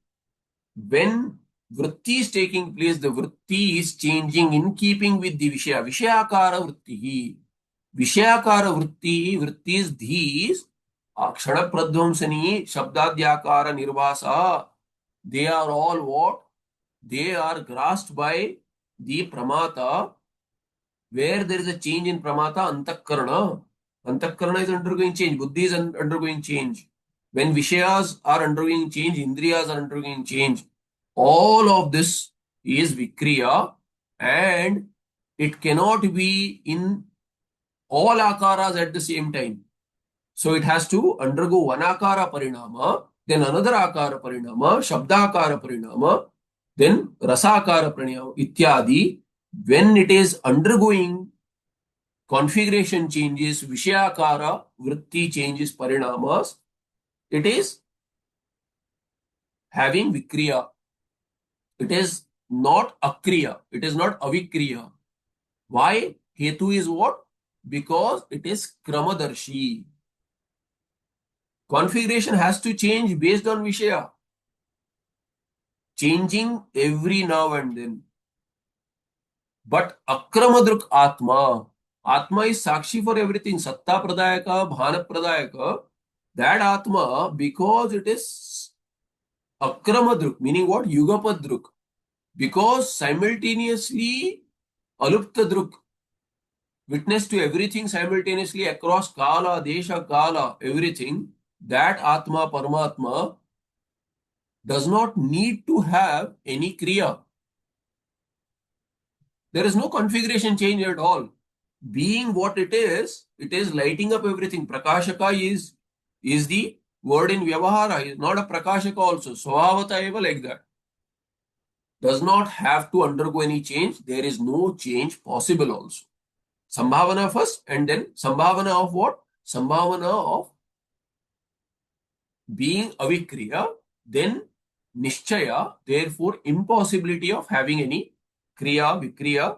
when vritti is taking place, the vritti is changing in keeping with the Vishaya. Vishayakara vritti. Vishayakara vritti is these. Akshara pradvamsani, shabdadyakara nirvasa. They are all what? They are grasped by the pramata. Where there is a change in pramata, antakarana. Antakarana is undergoing change. Buddhi is undergoing change. When Vishayas are undergoing change, Indriyas are undergoing change. All of this is Vikriya, and it cannot be in all akaras at the same time. So it has to undergo one akara parinama, then another akara parinama, shabdakara parinama, then rasakara parinama, ityadi. When it is undergoing configuration changes, Vishayakara, vritti changes, parinamas, it is having Vikriya. It is not akriya. It is not avikriya. Why? Hetu is what? Because it is kramadarshi. Configuration has to change based on Vishaya. Changing every now and then. But Akramadruk Atma. Atma is Sakshi for everything. Satta Pradayaka, Bhana Pradayaka. That Atma, because it is Akramadruk, meaning what? Yugapadruk. Because simultaneously Aluptadruk, witness to everything simultaneously across Kala, Desha, Kala, everything, that Atma, Paramatma, does not need to have any Kriya. There is no configuration change at all. Being what it is lighting up everything. Prakashaka is the word in Vyavahara, is not a Prakashaka also. Swabhavata eva, like that. Does not have to undergo any change. There is no change possible also. Sambhavana first, and then Sambhavana of what? Sambhavana of being avikriya, then Nishchaya, therefore impossibility of having any kriya,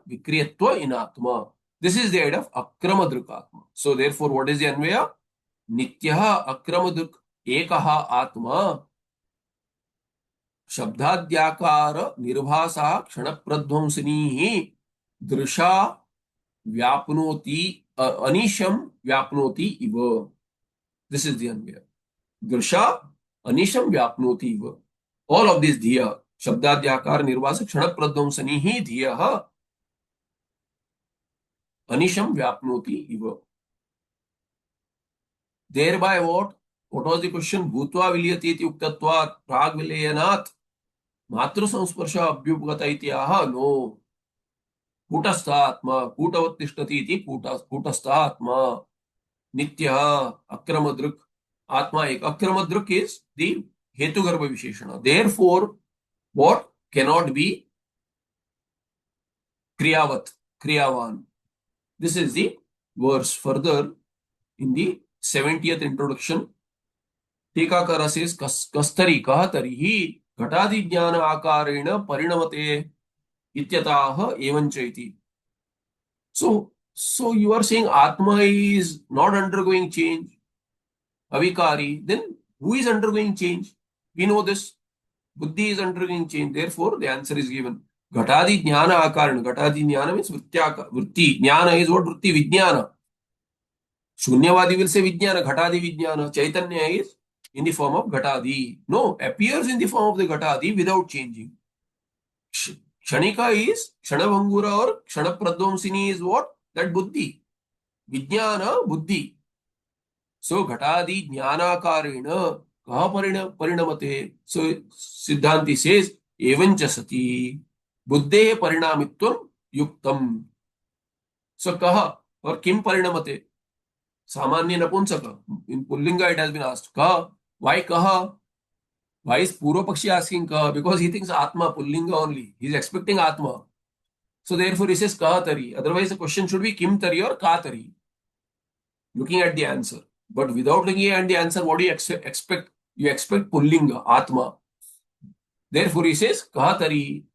vikriyatva in Atma. This is the idea of Akramadrukatma. So therefore, what is the Anvaya? Nityaha Akramadruk Ekaha Atma Shabdadyakara Nirvasa Kshanapradvamsini Drisha Vyapnoti Anisham Vyapnoti Iva. This is the Anvaya. Drisha Anisham Vyapnoti Iva. All of these Dhiya, Shabdadyakara Nirvasa Kshanapradvamsani hi Dhiyaha Anisham Vyapnoti Iva. Thereby what? What was the question? Bhutva vilyati iti uktatvat prag vilayanat matru samsparsha abhyupgata iti aha. No. Kutasthatma, kutavat tishtati iti kutasthatma. Nitya akramadruk. Atma ek. Akramadruk is the hetugarbha visheshana. Therefore, what cannot be kriyavat, kriyavan. This is the verse further in the 70th introduction. टीकाकार says कस्तरी कह तरी घटादि ज्ञान आकारेण परिणमते इत्यतः एवंच इति. So you are saying Atma is not undergoing change, avikari. Then who is undergoing change? We know this. Buddhi is undergoing change. Therefore, the answer is given. Ghatadi jnana akarana. Ghatadi jnana means vritti. Jnana is what? Vritti vijnana. Shunyavadi will say vijnana. Ghatadi vijnana. Chaitanya is in the form of Ghatadi. No, appears in the form of the Ghatadi without changing. Kshanika is Kshanabhangura or Kshanapradvamsini is what? That Buddhi. Vijnana, Buddhi. So Ghatadi Jnanakarena Kaha Parinamate. So Siddhanti says Evancha Sati Buddhe Parinamitvam Yuktam. So Kaha or Kim Parinamate. Samanya Napunsaka. In Pullinga it has been asked. Kaha. Why Kaha? Why is Purva Pakshi asking Kaha? Because he thinks Atma, Pullinga only. He is expecting Atma. So therefore he says Kaha Tari. Otherwise the question should be Kim Tari or Ka Tari. Looking at the answer. But without looking at the answer, what do you expect? You expect Pullinga, Atma. Therefore he says Kaha Tari.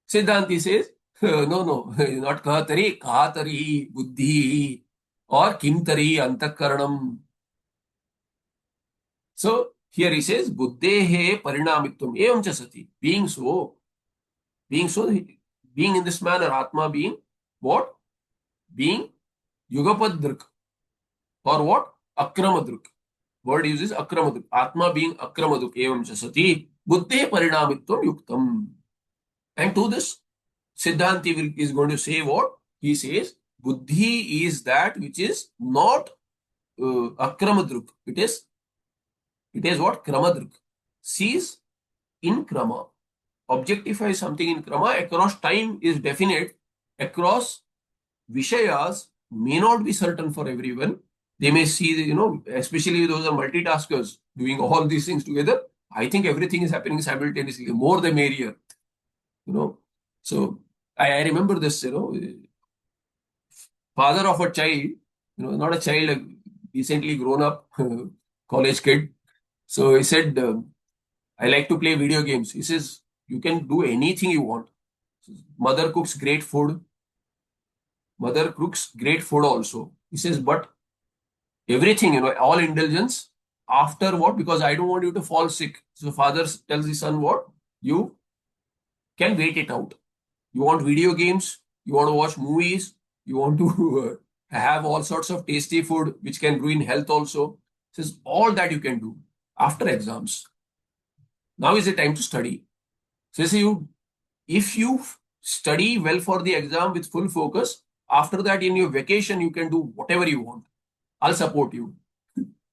Siddhanti says, no, not Kaha Tari, Kaha Tari, Buddhi or Kim Tari, Antakaranam. So here he says, Buddhehe Parinamitvam Evamcha Sati. Being in this manner, Atma being what? Being Yugapadruk. Or what? Akramadruk. Word uses Akramadruk. Atma being Akramadruk. Evamcha Sati. Buddhe Parinamitvam Yuktam. And to this, Siddhanti is going to say what? He says, Buddhi is that which is not Akramadruk. It is what? Kramadruk. Sees in Krama. Objectifies something in Krama. Across time is definite. Across Vishayas may not be certain for everyone. They may see, especially those are multitaskers doing all these things together. I think everything is happening simultaneously. More the merrier. So I remember this, father of a child, not a child, a recently grown up college kid. So he said, I like to play video games. He says, you can do anything you want. Mother cooks great food. Mother cooks great food also. He says, but everything, all indulgence, after what? Because I don't want you to fall sick. So father tells the son what? You can wait it out. You want video games, you want to watch movies, you want to have all sorts of tasty food which can ruin health also. Says all that you can do after exams. Now is the time to study. Says you, if you study well for the exam with full focus, after that in your vacation you can do whatever you want. I'll support you.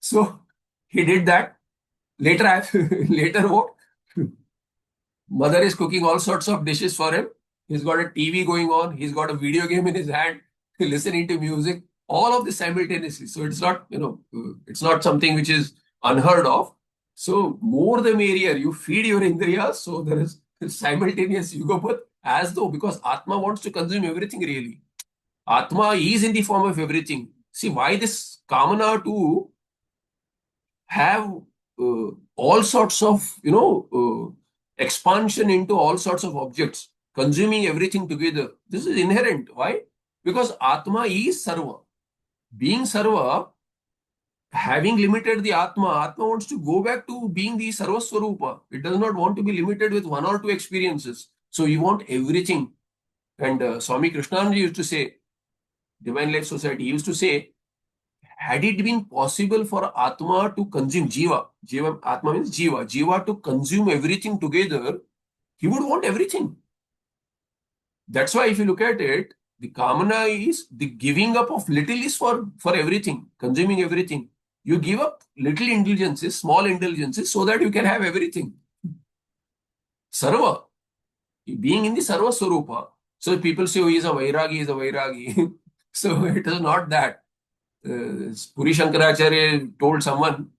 So he did that. Later, later what? Mother is cooking all sorts of dishes for him. He's got a TV going on. He's got a video game in his hand, listening to music. All of this simultaneously. So it's not, it's not something which is unheard of. So more the merrier. You feed your indriyas. So there is simultaneous yugapat as though, because Atma wants to consume everything really. Atma is in the form of everything. See why this Kamana too have all sorts of, expansion into all sorts of objects, consuming everything together. This is inherent. Why? Because Atma is Sarva. Being Sarva, having limited the Atma wants to go back to being the Sarva Swarupa. It does not want to be limited with one or two experiences. So you want everything. And Swami Krishnanji used to say, Divine Life Society, he used to say, had it been possible for Atma to consume Jiva, Atma means Jiva to consume everything together, he would want everything. That's why if you look at it, the Kamana is the giving up of little is for everything, consuming everything. You give up little indulgences, small indulgences, so that you can have everything. Sarva, being in the Sarva Swarupa. So people say, oh, he is a Vairagi. So it is not that. Puri Shankaracharya told someone,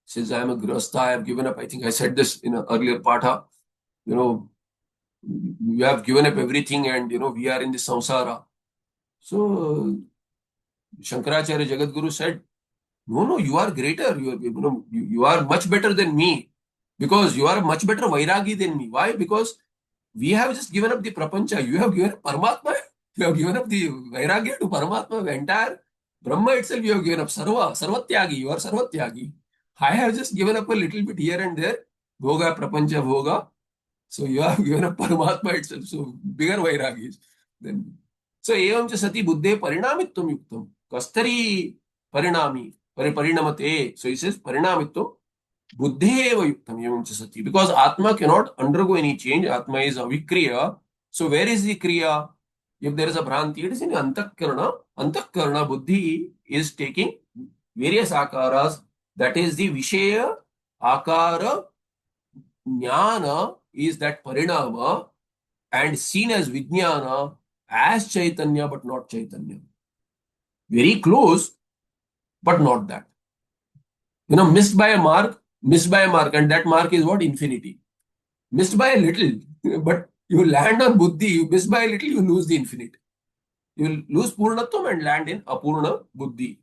says, I am a Grihastha, I have given up. I think I said this in an earlier Patha. We have given up everything and, we are in the samsara. So Shankaracharya Jagadguru said, no, you are greater. You are much better than me because you are a much better Vairagi than me. Why? Because we have just given up the Prapancha. You have given up Paramatma. You have given up the Vairagya to Paramatma. The entire Brahma itself you have given up. Sarvatyagi. You are Sarvatyagi. I have just given up a little bit here and there. Bhoga, Prapancha, Bhoga. So you have given up Paramatma itself. So bigger Vairagis. Then, so evam cha sati buddhe parinamitvam yuktam. Kastari parinami. Parinamate. So he says parinamitvam. Buddhe eva yuktam evam cha sati. Because Atma cannot undergo any change. Atma is avikriya. So where is the kriya? If there is a Bhranti, it is in Antakarana. Antakarana Buddhi is taking various akaras. That is the Vishaya, Akara, Jnana is that Parinama and seen as Vijnana as Chaitanya but not Chaitanya. Very close, but not that. Missed by a mark, and that mark is what? Infinity. Missed by a little, but you land on Buddhi, you miss by a little, you lose the infinite. You will lose Purnatvam and land in Apurna Buddhi.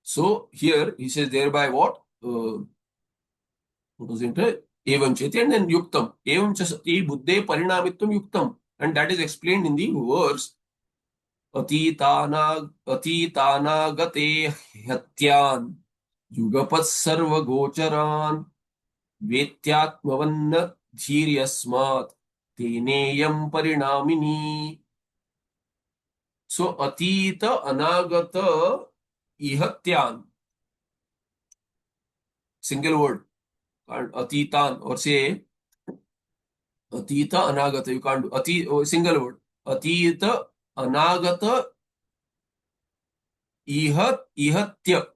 So here he says thereby what? What was it? Evam Cheti and then Yuktam. Evam Chasati Buddhe Parinamitvam Yuktam. And that is explained in the verse Atitana Gate Hatyan Yugapat Sarva Gocharan Vetyatmavanna Dhiryasmat Teneyam Parinamini. So Atita Anagata Ihatyan. Single word. Atitan, or say Atita Anagata. You can't do single word. Atita Anagata Ihatya.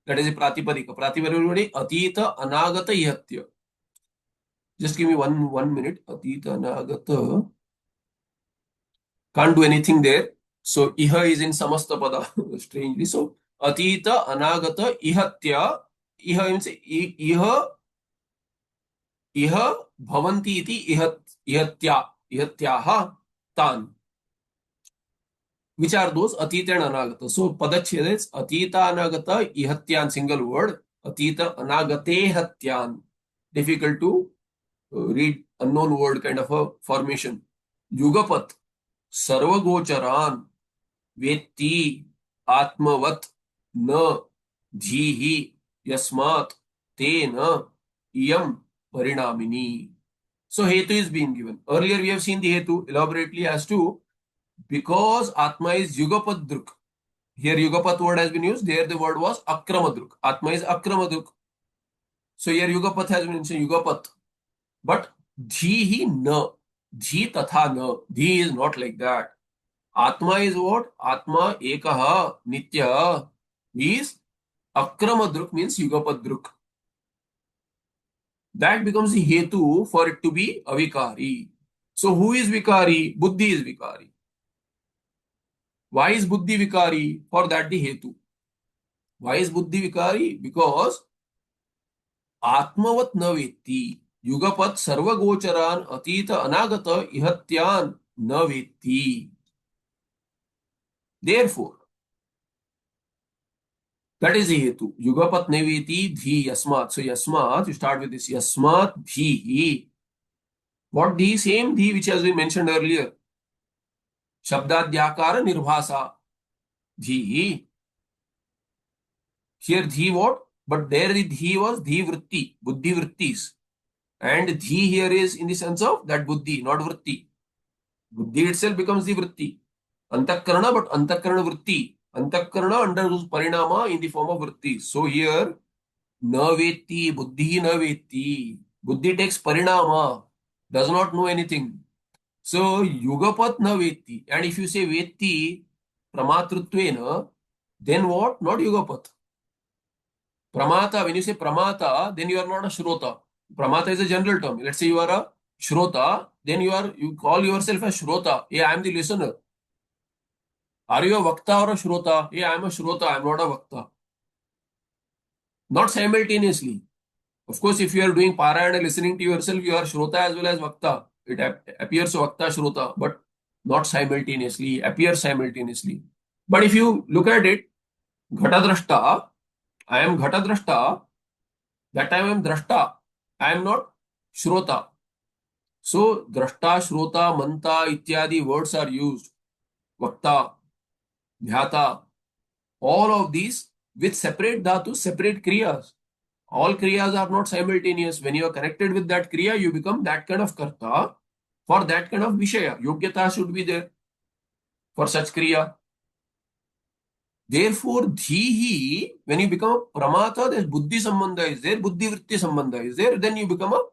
That is a Pratipadika. Pratipadika Atita Anagata Ihatya. Just give me one minute. Atita Anagata. Can't do anything there. So Iha is in Samasta Pada. Strangely. So Atita Anagata Ihatya. Iha means Iha bhavanti iti ihatyaha tan. Which are those? Atita and Anagata. So Padacheda is Atita Anagata ihatyan, single word. Atita Anagate hatyan. Difficult to read, unknown word kind of a formation. Yugapat Sarvagocharan Vetti Atmavat Na Dhihi yasmat tena iyam parinamini. So hetu is being given. Earlier we have seen the hetu elaborately as to because Atma is Yugapadruk. Here Yugapat word has been used. There the word was Akramadruk. Atma is Akramadruk. So here Yugapat has been mentioned Yugapat. But Dhihi na. Dhi tatha na. Dhi is not like that. Atma is what? Atma ekaha nitya is Akramadruk means Yugapadruk. That becomes the hetu for it to be avikari. So who is vikari? Buddhi is vikari. Why is buddhi vikari? For that the hetu. Why is buddhi vikari? Because आत्मवत न वेत्ति युगपत सर्वगोचरान अतीत अनागत इहत्यान न वेत्ति. Therefore, that is the hetu. Yugapat ne veti dhi yasmat. So yasmat, you start with this yasmat dhi. What dhi? Same dhi which has been mentioned earlier. Shabdadyakara nirbhasa dhi. Here dhi what? But there the dhi was dhi vritti, buddhi vrittis. And dhi here is in the sense of that buddhi, not vritti. Buddhi itself becomes the vritti. Antakarana, but antakarana vritti. Antakarana undergoes parinama in the form of vritti. So here, na veti, buddhi na veti. Buddhi takes parinama, does not know anything. So yugapat na veti. And if you say veti, pramatrutvena, then what? Not yugapat. Pramata, when you say pramata, then you are not a shrota. Pramata is a general term. Let's say you are a shrota, then you call yourself a shrota. Yeah, I am the listener. Are you a vakta or a shrota? Yeah, I am a shrota, I am not a vakta. Not simultaneously. Of course, if you are doing parayana listening to yourself, you are shrota as well as vakta. It appears vakta, shrota, but not simultaneously, appears simultaneously. But if you look at it, ghatadrashta, I am ghatadrashta, that time I am drashta. I am not shrota. So, drashta, shrota, manta, ityadi words are used. Vakta, dhyata, all of these with separate dhatus, separate kriyas. All kriyas are not simultaneous. When you are connected with that kriya, you become that kind of karta for that kind of vishaya. Yogyata should be there for such kriya. Therefore, dhihi, when you become a pramata, there's buddhi sambandha is there, buddhi vritti sambandha is there, then you become a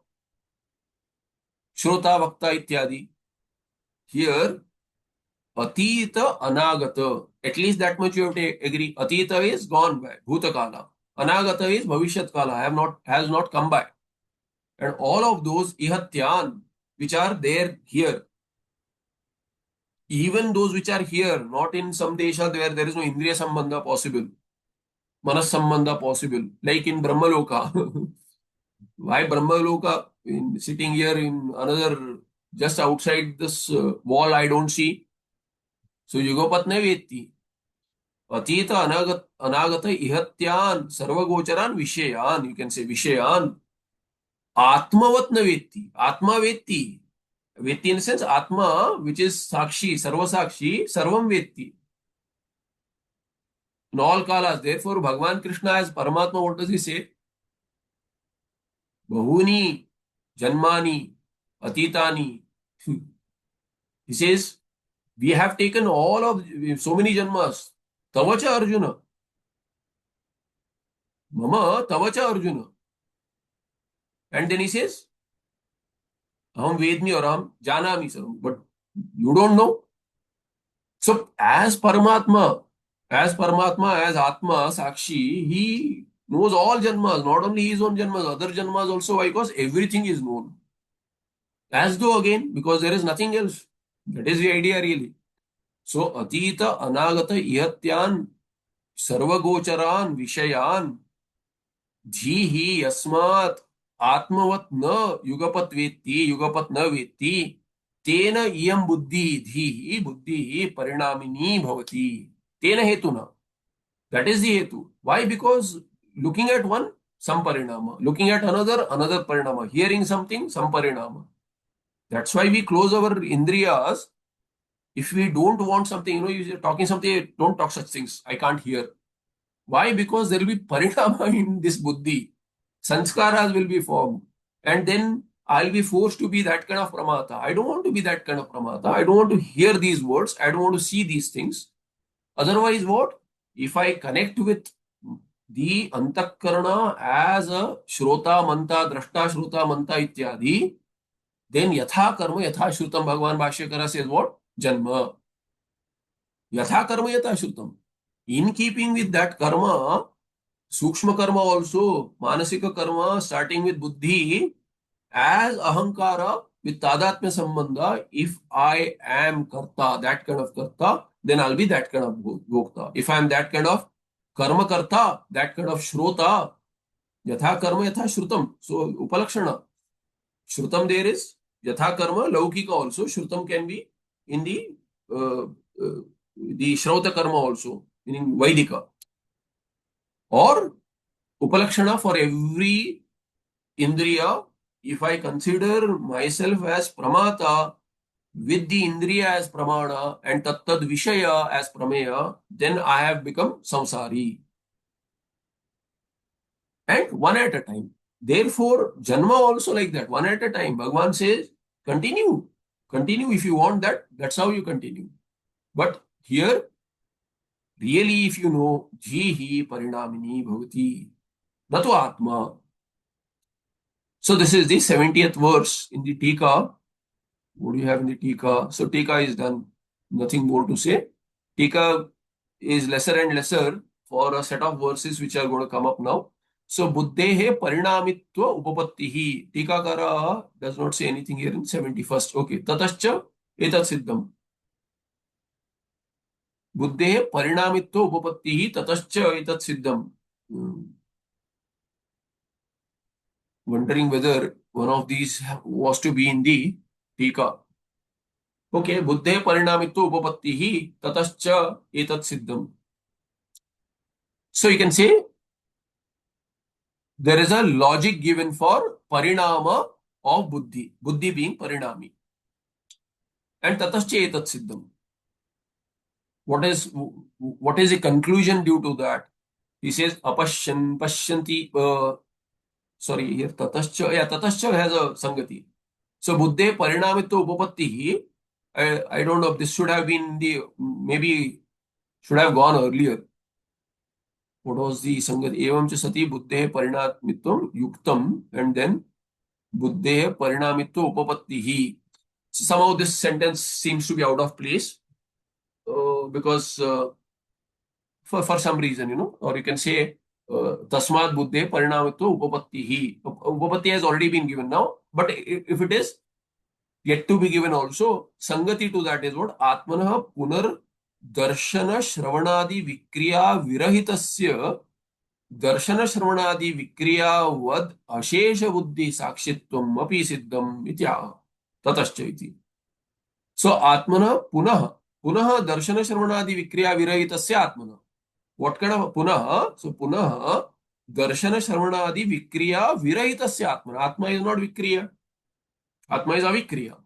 shrota, vakta, ityadi. Here, atita, anagata. At least that much you have to agree. Atita is gone by, bhutakala. Anagata is bhavishyat kala, has not come by. And all of those ihatyan, which are there here, even those which are here, not in some desha where there is no indriya sambandha possible, manas sambandha possible, like in Brahmaloka. Why Brahmaloka? Sitting here in another, just outside this wall, I don't see. So Yugapat ne vetti. Atita anagata ihatyan sarvagocharan vishayan. You can say vishayan. Atmavat na vetti. Atma vetti. Vetti in the sense Atma, which is Sakshi, Sarva Sakshi, Sarvam Vetti. In all kalas. Therefore, Bhagavan Krishna as Paramatma, what does he say? Bahuni, Janmani, Atitani. He says, we have taken all of so many janmas. Tavacha Arjuna. Mama Tavacha Arjuna. And then he says, Aham Vedmi or Aham Janami Sarvam. But you don't know. So as Paramatma, as Atma, Sakshi, he knows all janmas, not only his own janmas, other janmas also. Why? Because everything is known. As though again, because there is nothing else. That is the idea really. So Atita, Anagata, Ihatyan, Sarvagocharan, Vishayan, Dhihi, Yasmat, Atmavat na Yugapat Vetti, Yugapat na Vetti, Tena iyam buddhi, Dhihi, buddhi, Parinamini bhavati. Tena hetuna. That is the hetu. Why? Because looking at one, some parinama. Looking at another, another parinama. Hearing something, some parinama. That's why we close our indriyas. If we don't want something, you're talking something, don't talk such things. I can't hear. Why? Because there will be parinama in this buddhi. Sanskaras will be formed. And then I'll be forced to be that kind of pramata. I don't want to be that kind of pramata. I don't want to hear these words. I don't want to see these things. Otherwise, what? If I connect with the antakarana as a shrota, manta, drashta, shrota, manta, ityadi, then yatha karma, yatha shrutam, Bhagavan Bhashyakara says what? Janma. Yatha karma, yatha shrutam. In keeping with that karma, Sukshma karma also, Manasika karma, starting with buddhi, as ahankara with tadatmya sambandha, if I am karta, that kind of karta, then I'll be that kind of bhokta. If I am that kind of karma karta, that kind of shrota, yatha karma, yatha shrutam. So, upalakshana. Shrutam there is, yatha karma, laukika also. Shrutam can be in uh, the shrauta karma also, meaning Vaidika. Or upalakshana for every indriya, if I consider myself as pramata with the indriya as pramana and tattad vishaya as prameya, then I have become samsari. And one at a time. Therefore, janma also like that, one at a time. Bhagavan says, continue. Continue if you want that, that's how you continue. But here, really, if you know, jihi parinamini bhavati, natu atma. So this is the 70th verse in the Tika. What do you have in the Tika? So Tika is done. Nothing more to say. Tika is lesser and lesser for a set of verses which are going to come up now. So buddhehe parinamitva upapattihi. Tikakara does not say anything here in 71st. Okay. Tatascha etat siddham. Buddhehe parinamitva upapattihi tatascha etat siddham. Wondering whether one of these was to be in the Tika. Okay, buddhe parinamitva upapattihi tatascha etat siddham. So you can say there is a logic given for parinama of buddhi, buddhi being parinami, and tatascha etat siddham. What is the conclusion due to that? He says apashyan pashyanti. Sorry, here tatascha. Yeah, tatascha has a sangati. So buddhe parinamitva upapattihi. I don't know if this should have been maybe should have gone earlier. What was the sangat? Evam cha sati buddhe parinamitvam yuktam, and then buddhe parinamitva upapattihi. Somehow this sentence seems to be out of place because for some reason, or you can say tasmad buddhe parinamitva upapattihi. Upapatti has already been given now, but if it is yet to be given also, sangati to that is what? Atmanah punar darshana shravanadi vikriya virahitasya दर्शन श्रवणादि विक्रिया वद अशेष बुद्धि साक्षित्वम अपि सिद्धम इत्याह ततश्च इति. सो आत्मनः पुनः पुनः दर्शन श्रवणादि विक्रिया विरहितस्य आत्मनः. व्हाट काइंड ऑफ पुनः? सो पुनः दर्शन श्रवणादि विक्रिया विरहितस्य आत्मनः. आत्मा इज नॉट विक्रिया, आत्मा इज अविक्रिया.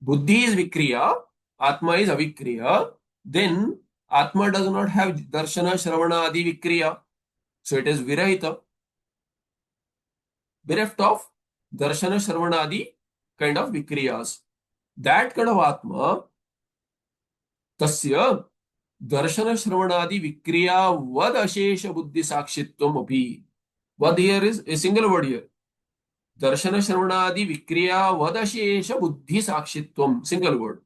बुद्धि is vikriya, atma is avikriya. Then atma does not have darshan shravanadi vikriya. So it is virahita, bereft of darshana shravanadi kind of vikriyas. That kind of atma, tasya darshana shravanadi vikriya vad ashesha buddhi sakshitvam api. Vad here is a single word here. Darshana shravanadi vikriya vad ashesha buddhi sakshitvam, single word.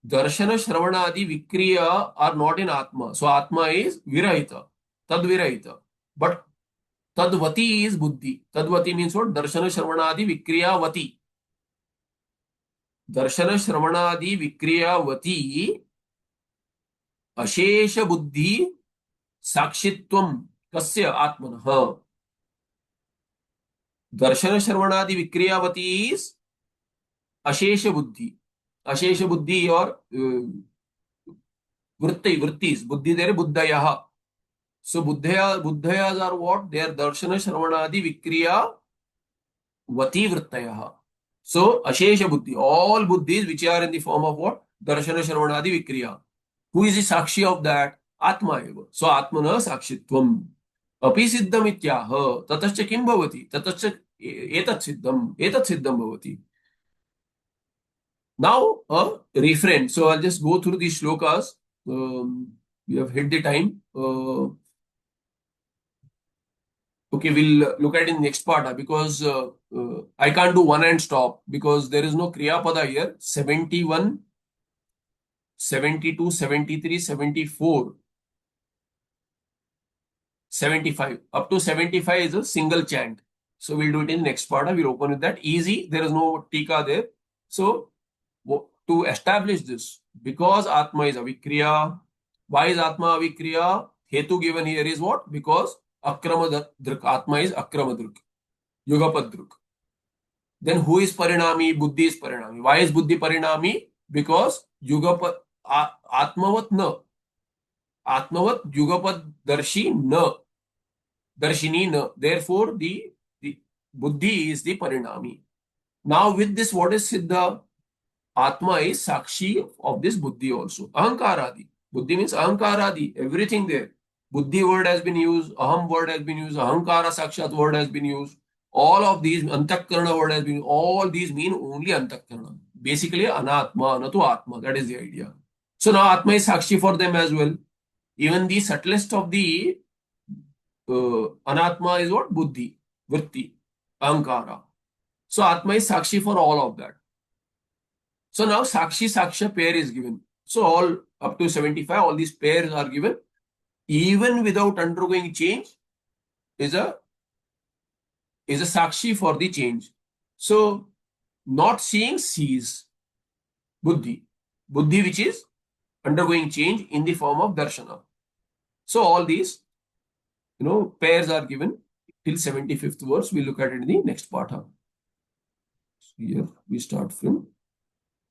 Darshana shravanadi vikriya are not in atma. So atma is virahita. Tadvirahita. But tadvati is buddhi. Tadvati means what? Darshana shravanadi vikriyavati. Darshana shravanadi vikriyavati ashesha buddhi sakshitvam kasya atmanah. Darshana shravanadi vikriyavati is ashesha buddhi. Ashesha buddhi or vrittis. Buddhi there buddhayaha. So buddhayas are what? They are darshana shravanadi vikriya vati vrittayaha. So ashesha buddhi, all buddhis which are in the form of what? Darshana shravanadi vikriya. Who is the sakshi of that? आत्मा एव सो आत्मनः साक्षित्वम् अपि सिद्धम् इत्याह ततश्च किं भवति ततश्च एतत् सिद्धं भवति now a refrain. So I'll just go through these shlokas. We have hit the time. Okay, we'll look at it in next part because I can't do one and stop because there is no Kriya Pada here. 71, 72, 73, 74, 75. Up to 75 is a single chant. So we'll do it in next part. We'll open with that. Easy. There is no Tika there. So to establish this, because Atma is avikriya, why is Atma avikriya? Hetu given here is what? Because akramadruk, Atma is akramadruk, yugapadruk. Then who is parinami? Buddhi is parinami. Why is Buddhi parinami? Because Atmavat na. Atmavat yugapad darshi na. Darshini na. Therefore, the Buddhi is the parinami. Now with this, what is Siddha? Atma is Sakshi of this Buddhi also. Ahankaradi. Buddhi means Ahankaradi. Everything there. Buddhi word has been used. Aham word has been used. Ahankara Sakshat word has been used. All of these, Antakarana word has been used. All these mean only Antakarana. Basically, Anatma, Natu Atma. That is the idea. So now Atma is Sakshi for them as well. Even the subtlest of the Anatma is what? Buddhi. Vritti. Ahankara. So Atma is Sakshi for all of that. So now Sakshi Saksha pair is given. So all up to 75, all these pairs are given. Even without undergoing change is a Sakshi for the change. So not seeing sees Buddhi. Buddhi which is undergoing change in the form of Darshana. So all these, pairs are given till 75th verse. We'll look at it in the next part. So here we start from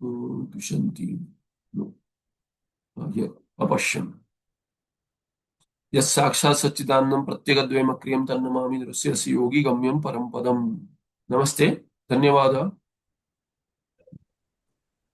Tushanti. No. Here, Apashyam. Yes, Sakshat Satchidanam Pratyekadvayam Akriyam Tannamami Nrasya Yogi Gamyam Parampadam. Namaste. Dhanyavada.